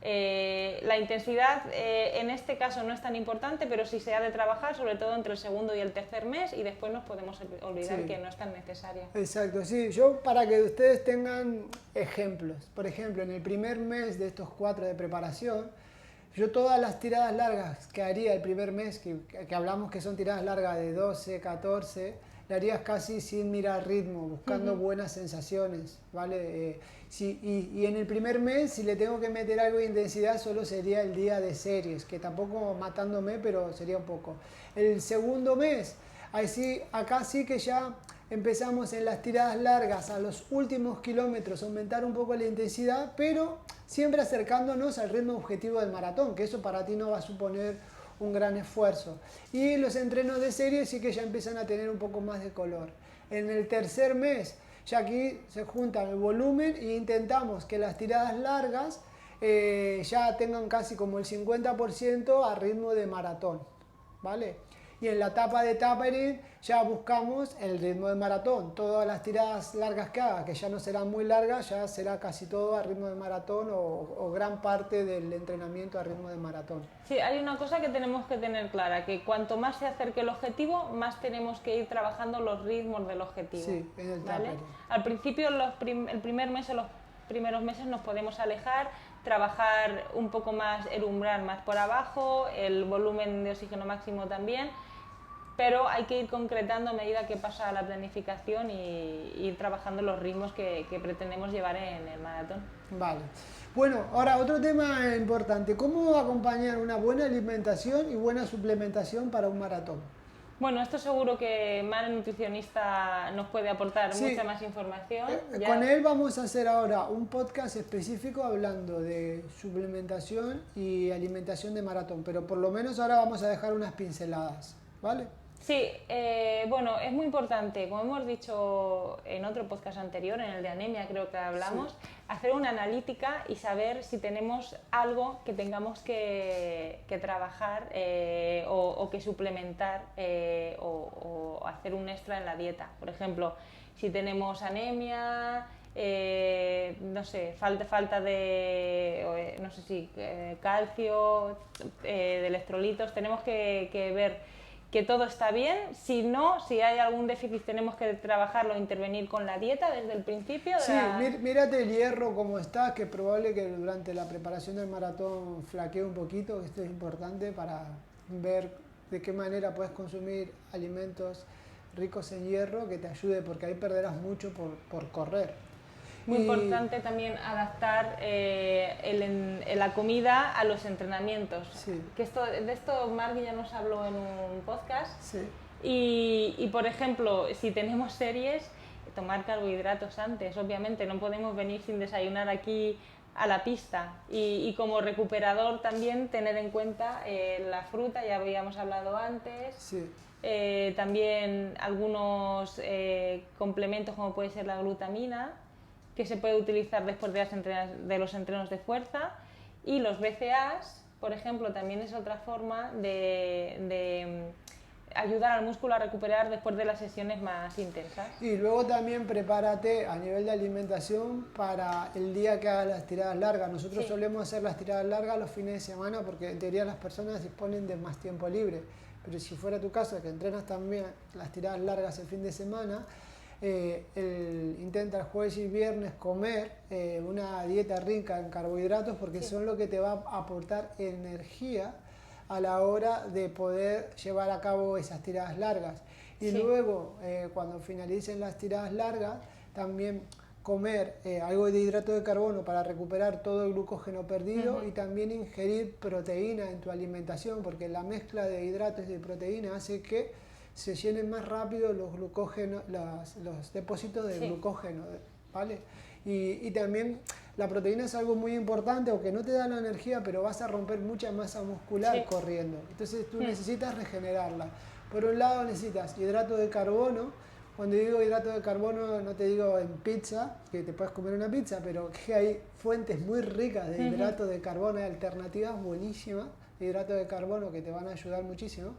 la intensidad en este caso no es tan importante, pero sí se ha de trabajar, sobre todo entre el segundo y el tercer mes, y después nos podemos olvidar que no es tan necesaria. Exacto, sí. Yo, para que ustedes tengan ejemplos, por ejemplo, en el primer mes de estos 4 de preparación, yo todas las tiradas largas que haría el primer mes, que hablamos que son tiradas largas de 12, 14, le harías casi sin mirar ritmo, buscando buenas sensaciones, ¿vale? Y en el primer mes, si le tengo que meter algo de intensidad, solo sería el día de series, que tampoco matándome, pero sería un poco. El segundo mes, acá sí que ya empezamos en las tiradas largas, a los últimos kilómetros, aumentar un poco la intensidad, pero siempre acercándonos al ritmo objetivo del maratón, que eso para ti no va a suponer un gran esfuerzo. Y los entrenos de serie sí que ya empiezan a tener un poco más de color. En el tercer mes, ya aquí se juntan el volumen e intentamos que las tiradas largas ya tengan casi como el 50% a ritmo de maratón, ¿vale? Y en la etapa de tapering ya buscamos el ritmo de maratón. Todas las tiradas largas que haga, que ya no serán muy largas, ya será casi todo a ritmo de maratón o gran parte del entrenamiento a ritmo de maratón. Sí, hay una cosa que tenemos que tener clara, que cuanto más se acerque el objetivo, más tenemos que ir trabajando los ritmos del objetivo. Sí, en el ¿vale? tapering. Al principio, el primer mes o los primeros meses nos podemos alejar, trabajar un poco más el umbral más por abajo, el volumen de oxígeno máximo también, pero hay que ir concretando a medida que pasa la planificación y ir trabajando los ritmos que pretendemos llevar en el maratón. Vale. Bueno, ahora otro tema importante. ¿Cómo acompañar una buena alimentación y buena suplementación para un maratón? Bueno, esto seguro que Manu, nutricionista, nos puede aportar Sí. mucha más información. Con él vamos a hacer ahora un podcast específico hablando de suplementación y alimentación de maratón, pero por lo menos ahora vamos a dejar unas pinceladas, ¿vale? Sí, bueno, es muy importante, como hemos dicho en otro podcast anterior, en el de anemia creo que hablamos, hacer una analítica y saber si tenemos algo que tengamos que trabajar o que suplementar o hacer un extra en la dieta. Por ejemplo, si tenemos anemia, no sé, falta de, no sé si calcio, de electrolitos, tenemos que ver que todo está bien. Si no, si hay algún déficit, tenemos que trabajarlo, intervenir con la dieta desde el principio. Sí, mírate el hierro como está, que es probable que durante la preparación del maratón flaquee un poquito. Esto es importante para ver de qué manera puedes consumir alimentos ricos en hierro que te ayude, porque ahí perderás mucho por correr. Muy importante también adaptar la comida a los entrenamientos. Sí. Que de esto Marc ya nos habló en un podcast. Sí. Y por ejemplo, si tenemos series, tomar carbohidratos antes. Obviamente no podemos venir sin desayunar aquí a la pista. Y como recuperador también tener en cuenta la fruta, ya habíamos hablado antes. Sí. También algunos complementos como puede ser la glutamina, que se puede utilizar después de los entrenos de fuerza, y los BCAAs, por ejemplo, también es otra forma de ayudar al músculo a recuperar después de las sesiones más intensas. Y luego también prepárate a nivel de alimentación para el día que hagas las tiradas largas. Nosotros solemos hacer las tiradas largas los fines de semana porque en teoría las personas disponen de más tiempo libre. Pero si fuera tu caso, que entrenas también las tiradas largas el fin de semana, intenta el jueves y viernes comer una dieta rica en carbohidratos, porque son lo que te va a aportar energía a la hora de poder llevar a cabo esas tiradas largas. Y luego, cuando finalicen las tiradas largas, también comer algo de hidrato de carbono para recuperar todo el glucógeno perdido, y también ingerir proteína en tu alimentación, porque la mezcla de hidratos y de proteína hace que se llenen más rápido los glucógenos, los depósitos de glucógeno, ¿vale? Y también la proteína es algo muy importante, aunque no te da la energía, pero vas a romper mucha masa muscular corriendo. Entonces tú necesitas regenerarla. Por un lado necesitas hidrato de carbono. Cuando digo hidrato de carbono no te digo en pizza, que te puedes comer una pizza, pero que hay fuentes muy ricas de hidrato de carbono, hay alternativas buenísimas de hidrato de carbono que te van a ayudar muchísimo.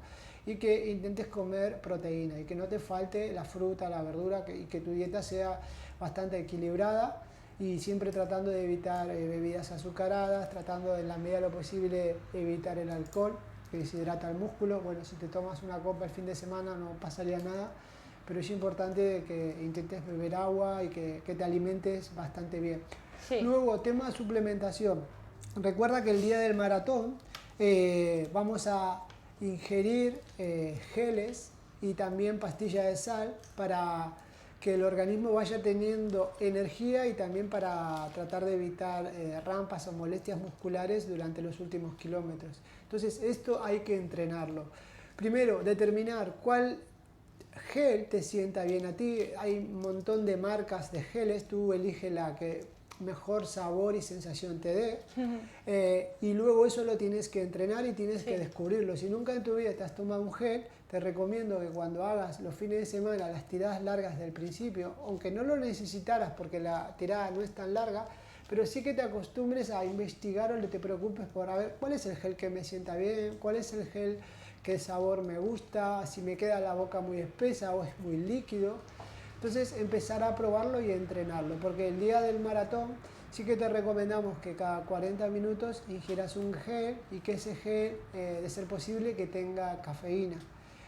Y que intentes comer proteína y que no te falte la fruta, la verdura, y que tu dieta sea bastante equilibrada, y siempre tratando de evitar bebidas azucaradas, tratando en la medida de lo posible evitar el alcohol, que deshidrata el músculo. Bueno, si te tomas una copa el fin de semana no pasaría nada, pero es importante que intentes beber agua y que te alimentes bastante bien. Luego, tema de suplementación. Recuerda que el día del maratón vamos a ingerir geles y también pastillas de sal para que el organismo vaya teniendo energía, y también para tratar de evitar rampas o molestias musculares durante los últimos kilómetros. Entonces esto hay que entrenarlo. Primero, determinar cuál gel te sienta bien a ti. Hay un montón de marcas de geles, tú elige la que mejor sabor y sensación te dé, y luego eso lo tienes que entrenar y tienes que descubrirlo. Si nunca en tu vida te has tomado un gel, te recomiendo que cuando hagas los fines de semana las tiradas largas del principio, aunque no lo necesitaras porque la tirada no es tan larga, pero sí que te acostumbres a investigar o te preocupes por a ver cuál es el gel que me sienta bien, cuál es el gel que el sabor me gusta, si me queda la boca muy espesa o es muy líquido. Entonces empezar a probarlo y a entrenarlo, porque el día del maratón sí que te recomendamos que cada 40 minutos ingieras un gel, y que ese gel, de ser posible, que tenga cafeína.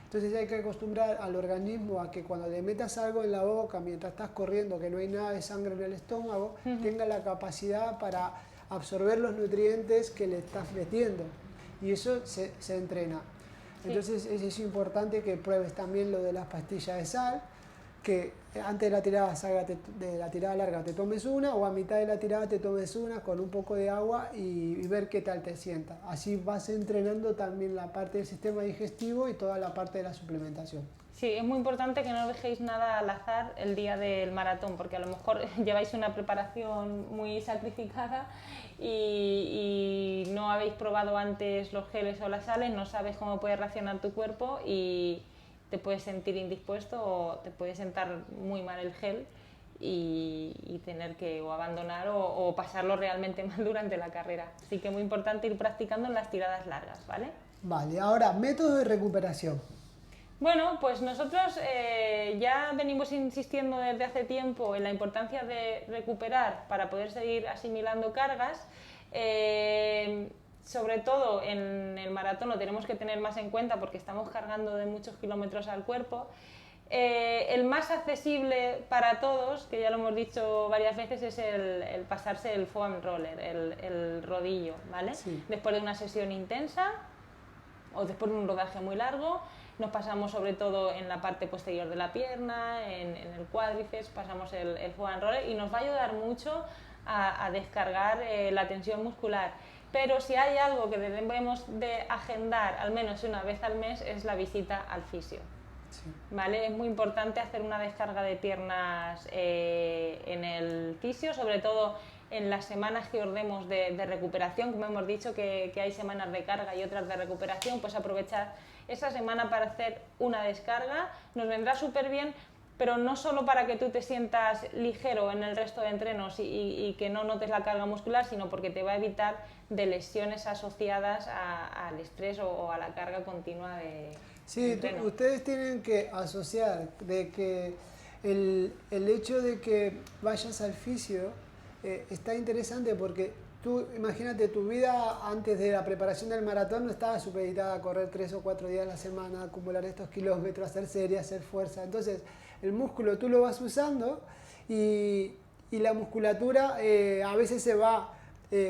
Entonces hay que acostumbrar al organismo a que cuando le metas algo en la boca mientras estás corriendo, que no hay nada de sangre en el estómago, tenga la capacidad para absorber los nutrientes que le estás metiendo, y eso se entrena. Entonces es importante que pruebes también lo de las pastillas de sal, que antes de la tirada, de la tirada larga te tomes una, o a mitad de la tirada te tomes una con un poco de agua y ver qué tal te sienta. Así vas entrenando también la parte del sistema digestivo y toda la parte de la suplementación. Sí, es muy importante que no dejéis nada al azar el día del maratón, porque a lo mejor lleváis una preparación muy sacrificada y no habéis probado antes los geles o las sales, no sabes cómo puede reaccionar tu cuerpo y te puedes sentir indispuesto o te puede sentar muy mal el gel y tener que o abandonar o pasarlo realmente mal durante la carrera. Así que muy importante ir practicando en las tiradas largas, ¿vale? Vale, ahora, métodos de recuperación. Bueno, pues nosotros ya venimos insistiendo desde hace tiempo en la importancia de recuperar para poder seguir asimilando cargas. Sobre todo en el maratón lo tenemos que tener más en cuenta porque estamos cargando de muchos kilómetros al cuerpo. El más accesible para todos, que ya lo hemos dicho varias veces, es el pasarse el foam roller, el rodillo, ¿vale? Sí. Después de una sesión intensa o después de un rodaje muy largo, nos pasamos sobre todo en la parte posterior de la pierna, en el cuádriceps, pasamos el foam roller y nos va a ayudar mucho a descargar la tensión muscular. Pero si hay algo que debemos de agendar al menos una vez al mes es la visita al fisio. Sí. ¿Vale? Es muy importante hacer una descarga de piernas en el fisio, sobre todo en las semanas que ordenemos de recuperación, como hemos dicho que hay semanas de carga y otras de recuperación, pues aprovechar esa semana para hacer una descarga, nos vendrá súper bien, pero no solo para que tú te sientas ligero en el resto de entrenos y que no notes la carga muscular, sino porque te va a evitar de lesiones asociadas al estrés o a la carga continua de Sí, entreno. ustedes tienen que asociar de que el hecho de que vayas al fisio está interesante porque tú, imagínate, tu vida antes de la preparación del maratón no estaba supeditada a correr 3 o 4 días a la semana, acumular estos kilómetros, hacer serie, hacer fuerza. Entonces, el músculo tú lo vas usando y la musculatura a veces se va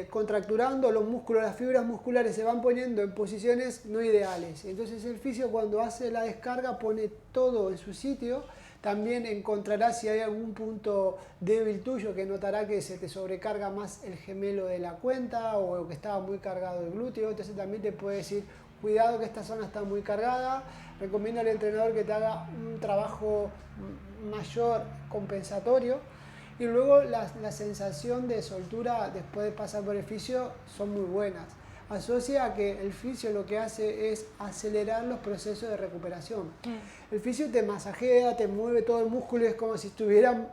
contracturando, los músculos, las fibras musculares se van poniendo en posiciones no ideales. Entonces el fisio cuando hace la descarga pone todo en su sitio. También encontrará si hay algún punto débil tuyo que notará que se te sobrecarga más el gemelo de la cuenta o que estaba muy cargado el glúteo. Entonces también te puede decir, cuidado que esta zona está muy cargada. Recomienda al entrenador que te haga un trabajo mayor compensatorio. Y luego la sensación de soltura después de pasar por el fisio son muy buenas. Asocia a que el fisio lo que hace es acelerar los procesos de recuperación. El fisio te masajea, te mueve todo el músculo, es como si estuvieran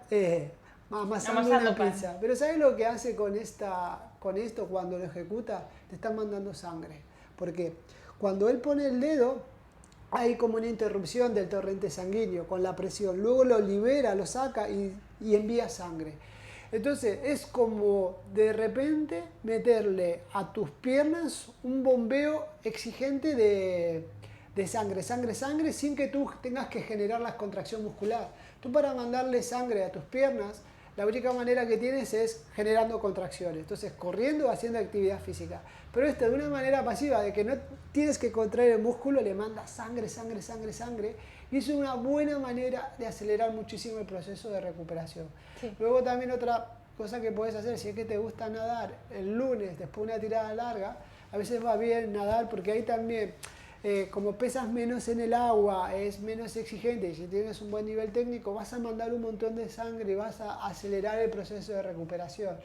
amasando una pizza. Pero ¿sabes lo que hace con esto cuando lo ejecuta? Te están mandando sangre. Porque cuando él pone el dedo, hay como una interrupción del torrente sanguíneo con la presión. Luego lo libera, lo saca y envía sangre. Entonces es como de repente meterle a tus piernas un bombeo exigente de sangre, sin que tú tengas que generar la contracción muscular. Tú para mandarle sangre a tus piernas, la única manera que tienes es generando contracciones. Entonces corriendo o haciendo actividad física. Pero esto de una manera pasiva, de que no tienes que contraer el músculo, le mandas sangre. Y eso es una buena manera de acelerar muchísimo el proceso de recuperación. Sí. Luego también otra cosa que puedes hacer, si es que te gusta nadar el lunes después de una tirada larga, a veces va bien nadar porque ahí también, como pesas menos en el agua, es menos exigente y si tienes un buen nivel técnico, vas a mandar un montón de sangre y vas a acelerar el proceso de recuperación.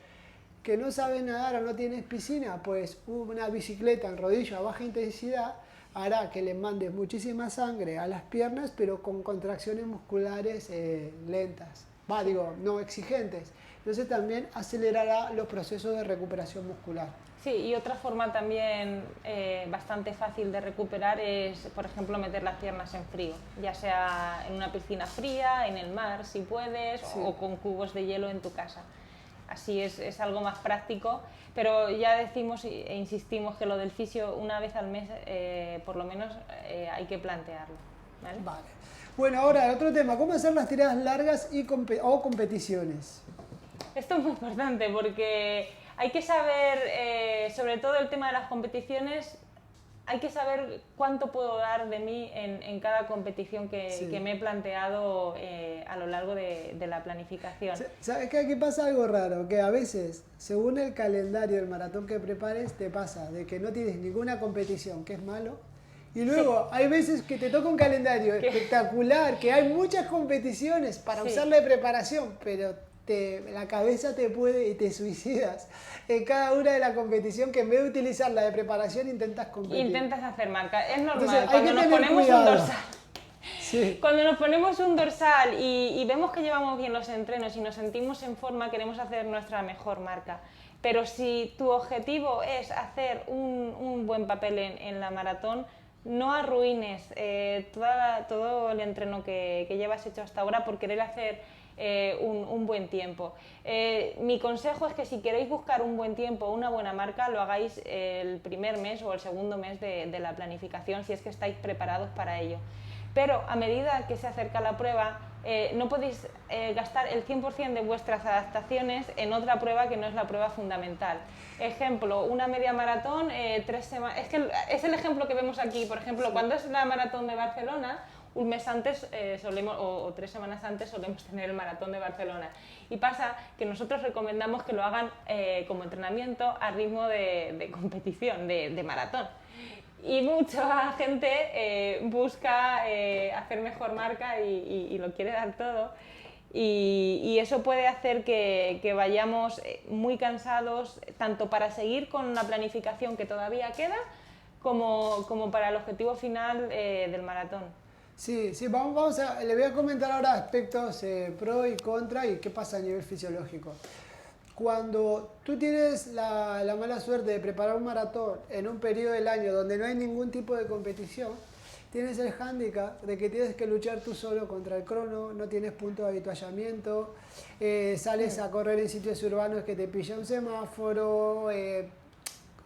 Que no sabes nadar o no tienes piscina, pues una bicicleta en rodillo a baja intensidad hará que le mandes muchísima sangre a las piernas, pero con contracciones musculares lentas, no exigentes. Entonces también acelerará los procesos de recuperación muscular. Sí, y otra forma también bastante fácil de recuperar es, por ejemplo, meter las piernas en frío, ya sea en una piscina fría, en el mar si puedes, sí, o con cubos de hielo en tu casa. Así es algo más práctico, pero ya decimos e insistimos que lo del fisio una vez al mes por lo menos hay que plantearlo. ¿Vale? Vale. Bueno, ahora el otro tema, ¿cómo hacer las tiradas largas o competiciones? Esto es muy importante porque hay que saber, sobre todo el tema de las competiciones, hay que saber cuánto puedo dar de mí en cada competición que me he planteado a lo largo de la planificación. ¿Sabes que aquí pasa algo raro? Que a veces, según el calendario del maratón que prepares, te pasa de que no tienes ninguna competición, que es malo. Y luego hay veces que te toca un calendario espectacular, que hay muchas competiciones para usarla de preparación, pero la cabeza te puede y te suicidas en cada una de la competición, que en vez de utilizarla de preparación intentas competir. Intentas hacer marca. Es normal. Entonces, cuando nos ponemos un dorsal. Cuando nos ponemos un dorsal y vemos que llevamos bien los entrenos y nos sentimos en forma, queremos hacer nuestra mejor marca. Pero si tu objetivo es hacer un buen papel en la maratón, no arruines todo el entreno que llevas hecho hasta ahora por querer hacer un buen tiempo. Mi consejo es que si queréis buscar un buen tiempo, una buena marca, lo hagáis el primer mes o el segundo mes de la planificación, si es que estáis preparados para ello. Pero a medida que se acerca la prueba, no podéis gastar el 100% de vuestras adaptaciones en otra prueba que no es la prueba fundamental. Ejemplo, una media maratón, 3 semanas. Es que es el ejemplo que vemos aquí. Por ejemplo, cuando es la maratón de Barcelona, un mes antes o 3 semanas antes solemos tener el maratón de Barcelona. Y pasa que nosotros recomendamos que lo hagan como entrenamiento a ritmo de competición, de maratón. Y mucha gente busca hacer mejor marca y lo quiere dar todo. Y eso puede hacer que vayamos muy cansados, tanto para seguir con la planificación que todavía queda, como para el objetivo final del maratón. Sí, le voy a comentar ahora aspectos pro y contra y qué pasa a nivel fisiológico. Cuando tú tienes la mala suerte de preparar un maratón en un periodo del año donde no hay ningún tipo de competición, tienes el hándicap de que tienes que luchar tú solo contra el crono, no tienes punto de avituallamiento, sales a correr en sitios urbanos que te pilla un semáforo,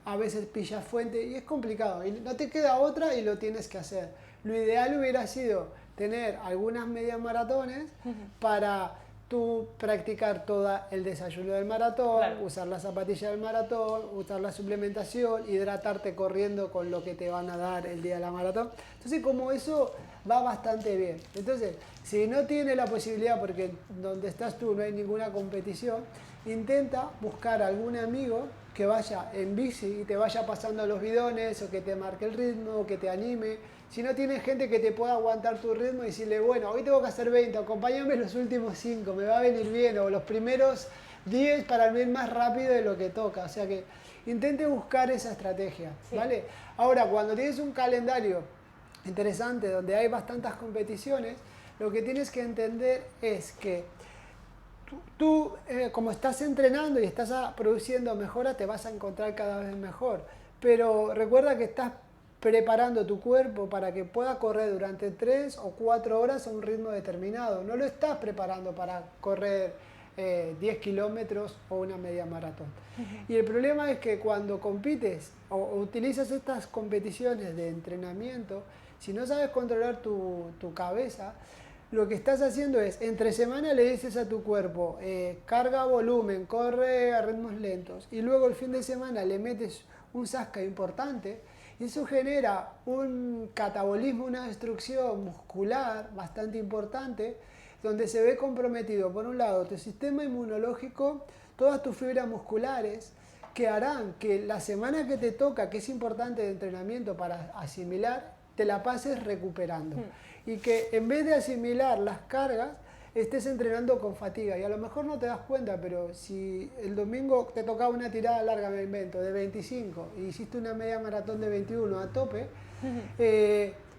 a veces pillas fuente y es complicado y no te queda otra y lo tienes que hacer. Lo ideal hubiera sido tener algunas medias maratones para tú practicar todo el desayuno del maratón, usar las zapatillas del maratón, usar la suplementación, hidratarte corriendo con lo que te van a dar el día de la maratón. Entonces, como eso va bastante bien. Entonces, si no tienes la posibilidad, porque donde estás tú no hay ninguna competición, intenta buscar algún amigo que vaya en bici y te vaya pasando los bidones o que te marque el ritmo o que te anime. Si no tienes gente que te pueda aguantar tu ritmo y decirle, bueno, hoy tengo que hacer 20, acompáñame los últimos 5, me va a venir bien, o los primeros 10 para ir más rápido de lo que toca. O sea que intente buscar esa estrategia, ¿vale? Ahora, cuando tienes un calendario interesante donde hay bastantes competiciones, lo que tienes que entender es que tú como estás entrenando y estás produciendo mejora, te vas a encontrar cada vez mejor. Pero recuerda que estás preparando tu cuerpo para que pueda correr durante 3 o 4 horas a un ritmo determinado. No lo estás preparando para correr 10 kilómetros o una media maratón. Y el problema es que cuando compites o utilizas estas competiciones de entrenamiento, si no sabes controlar tu cabeza, lo que estás haciendo es, entre semana le dices a tu cuerpo, carga volumen, corre a ritmos lentos, y luego el fin de semana le metes un zasca importante, y eso genera un catabolismo, una destrucción muscular bastante importante, donde se ve comprometido, por un lado, tu sistema inmunológico, todas tus fibras musculares, que harán que la semana que te toca, que es importante de entrenamiento para asimilar, te la pases recuperando. Y que en vez de asimilar las cargas, estés entrenando con fatiga. Y a lo mejor no te das cuenta, pero si el domingo te tocaba una tirada larga, me invento, de 25, y hiciste una media maratón de 21 a tope,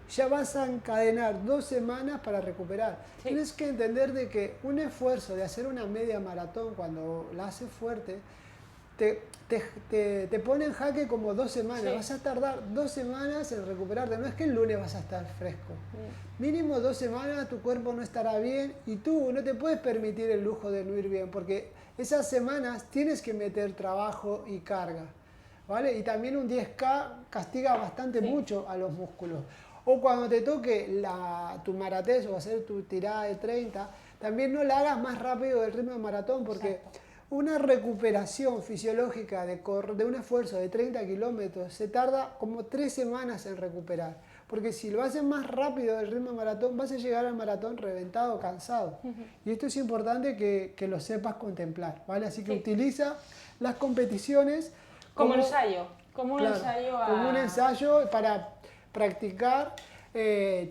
ya vas a encadenar 2 semanas para recuperar. Sí. Tienes que entender de que un esfuerzo de hacer una media maratón, cuando la haces fuerte, te pone en jaque como 2 semanas. Sí. Vas a tardar 2 semanas en recuperarte. No es que el lunes vas a estar fresco. Sí. Mínimo 2 semanas tu cuerpo no estará bien y tú no te puedes permitir el lujo de no ir bien, porque esas semanas tienes que meter trabajo y carga, ¿vale? Y también un 10K castiga bastante mucho a los músculos. O cuando te toque tu maratón o hacer tu tirada de 30, también no la hagas más rápido del ritmo de maratón, porque una recuperación fisiológica de un esfuerzo de 30 kilómetros se tarda como 3 semanas en recuperar. Porque si lo haces más rápido del ritmo de maratón, vas a llegar al maratón reventado, cansado. Y esto es importante que lo sepas contemplar, ¿vale? Así que utiliza las competiciones como ensayo, como un claro, ensayo como un ensayo para practicar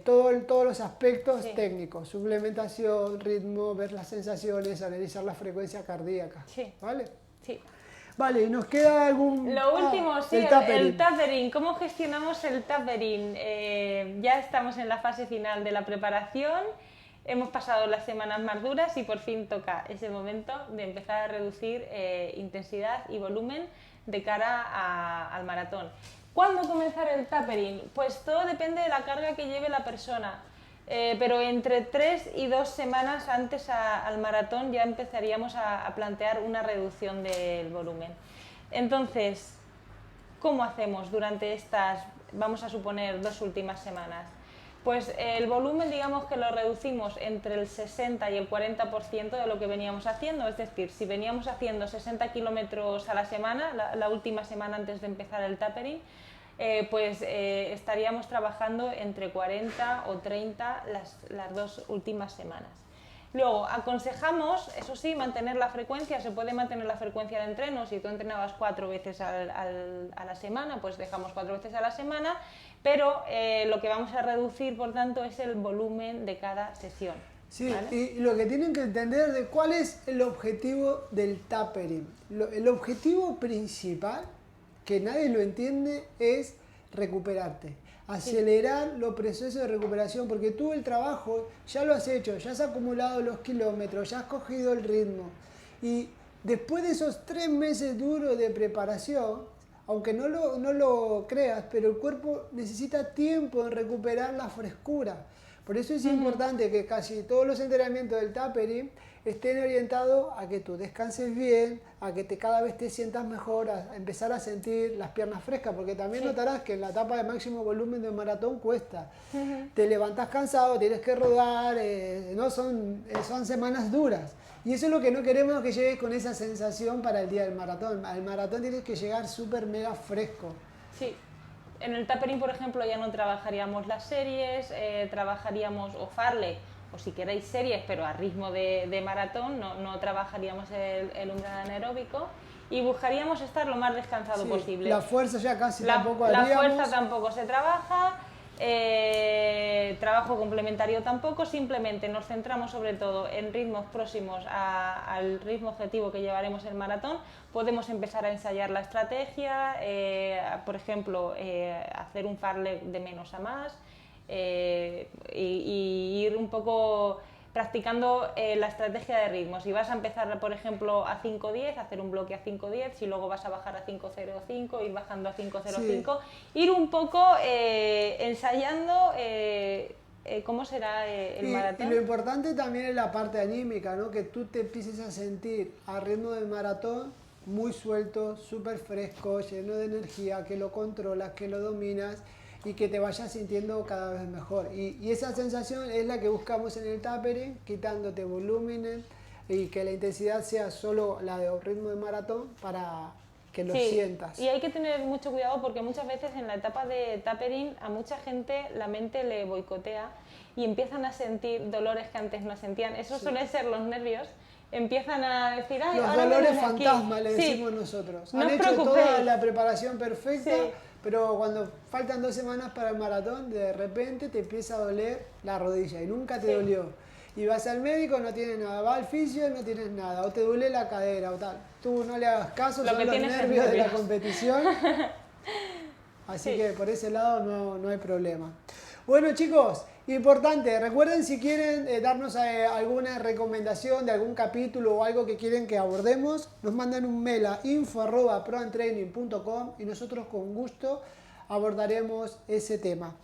todos los aspectos técnicos, suplementación, ritmo, ver las sensaciones, analizar la frecuencia cardíaca, ¿vale? Sí. Vale, ¿y nos queda algún...? Lo último, sí, el tapering. ¿Cómo gestionamos el tapering? Ya estamos en la fase final de la preparación, hemos pasado las semanas más duras y por fin toca ese momento de empezar a reducir intensidad y volumen de cara al maratón. ¿Cuándo comenzar el tapering? Pues todo depende de la carga que lleve la persona. Pero entre 3 y 2 semanas antes al maratón ya empezaríamos a plantear una reducción del volumen. Entonces, ¿cómo hacemos durante estas, vamos a suponer, 2 últimas semanas? Pues el volumen, digamos que lo reducimos entre el 60 y el 40% de lo que veníamos haciendo. Es decir, si veníamos haciendo 60 kilómetros a la semana, la última semana antes de empezar el tapering, estaríamos trabajando entre 40 o 30 las 2 últimas semanas. Luego, aconsejamos, eso sí, mantener la frecuencia. Se puede mantener la frecuencia de entreno. Si tú entrenabas 4 veces a la semana, pues dejamos 4 veces a la semana, pero lo que vamos a reducir, por tanto, es el volumen de cada sesión. Sí, ¿vale? Y lo que tienen que entender de cuál es el objetivo del tapering. El objetivo principal, que nadie lo entiende, es recuperarte, acelerar los procesos de recuperación, porque tú el trabajo ya lo has hecho, ya has acumulado los kilómetros, ya has cogido el ritmo, y después de esos 3 meses duros de preparación, aunque no lo creas, pero el cuerpo necesita tiempo en recuperar la frescura. Por eso es importante que casi todos los entrenamientos del tapering estén orientados a que tú descanses bien, a que cada vez te sientas mejor, a empezar a sentir las piernas frescas, porque también notarás que en la etapa de máximo volumen de maratón cuesta. Te levantas cansado, tienes que rodar, son semanas duras. Y eso es lo que no queremos, que llegues con esa sensación para el día del maratón. Al maratón tienes que llegar súper mega fresco. Sí. En el tapering, por ejemplo, ya no trabajaríamos las series, trabajaríamos o farlek, o si queréis series, pero a ritmo de maratón, no trabajaríamos el umbral anaeróbico y buscaríamos estar lo más descansado posible. La fuerza ya casi tampoco haríamos. La fuerza tampoco se trabaja, trabajo complementario tampoco, simplemente nos centramos sobre todo en ritmos próximos al ritmo objetivo que llevaremos el maratón. Podemos empezar a ensayar la estrategia, por ejemplo, hacer un farlek de menos a más y ir un poco practicando la estrategia de ritmos. Si vas a empezar, por ejemplo, a 5.10, hacer un bloque a 5.10, si luego vas a bajar a 5.05, ir bajando a 5.05, ir un poco ensayando cómo será el maratón. Y lo importante también es la parte anímica, ¿no? Que tú te empieces a sentir al ritmo del maratón muy suelto, súper fresco, lleno de energía, que lo controlas, que lo dominas y que te vayas sintiendo cada vez mejor. Y esa sensación es la que buscamos en el tapering, quitándote volúmenes y que la intensidad sea solo la de ritmo de maratón para que lo sientas. Y hay que tener mucho cuidado porque muchas veces en la etapa de tapering a mucha gente la mente le boicotea y empiezan a sentir dolores que antes no sentían. Eso suelen ser los nervios. Empiezan a decir, ay, los dolores fantasmas, le decimos nosotros. Han hecho toda la preparación perfecta, pero cuando faltan 2 semanas para el maratón, de repente te empieza a doler la rodilla y nunca te dolió. Y vas al médico, no tienes nada, vas al fisio, no tienes nada, o te duele la cadera o tal. Tú no le hagas caso, son los nervios de la competición. Así que por ese lado no hay problema. Bueno, chicos, importante, recuerden, si quieren darnos alguna recomendación de algún capítulo o algo que quieren que abordemos, nos mandan un mail a info@proandtraining.com y nosotros con gusto abordaremos ese tema.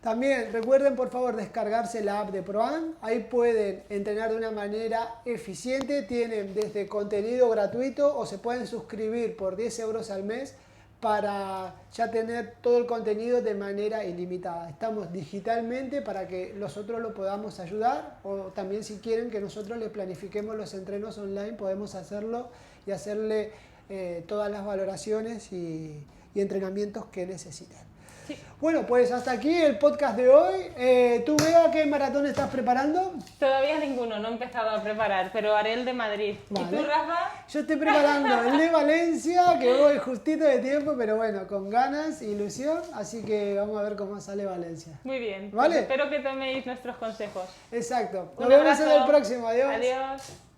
También recuerden, por favor, descargarse la app de ProAn. Ahí pueden entrenar de una manera eficiente. Tienen desde contenido gratuito o se pueden suscribir por 10 euros al mes para ya tener todo el contenido de manera ilimitada. Estamos digitalmente para que nosotros lo podamos ayudar, o también si quieren que nosotros les planifiquemos los entrenos online, podemos hacerlo y hacerle todas las valoraciones y entrenamientos que necesiten. Sí. Bueno, pues hasta aquí el podcast de hoy. ¿Tú, Bea, qué maratón estás preparando? Todavía ninguno, no he empezado a preparar, pero haré el de Madrid. Vale. ¿Y tú, Rafa? Yo estoy preparando el de Valencia, que voy justito de tiempo, pero bueno, con ganas e ilusión, así que vamos a ver cómo sale Valencia. Muy bien, ¿Vale? pues espero que toméis nuestros consejos. Exacto. Nos Un vemos en abrazo. el próximo. Adiós. Adiós.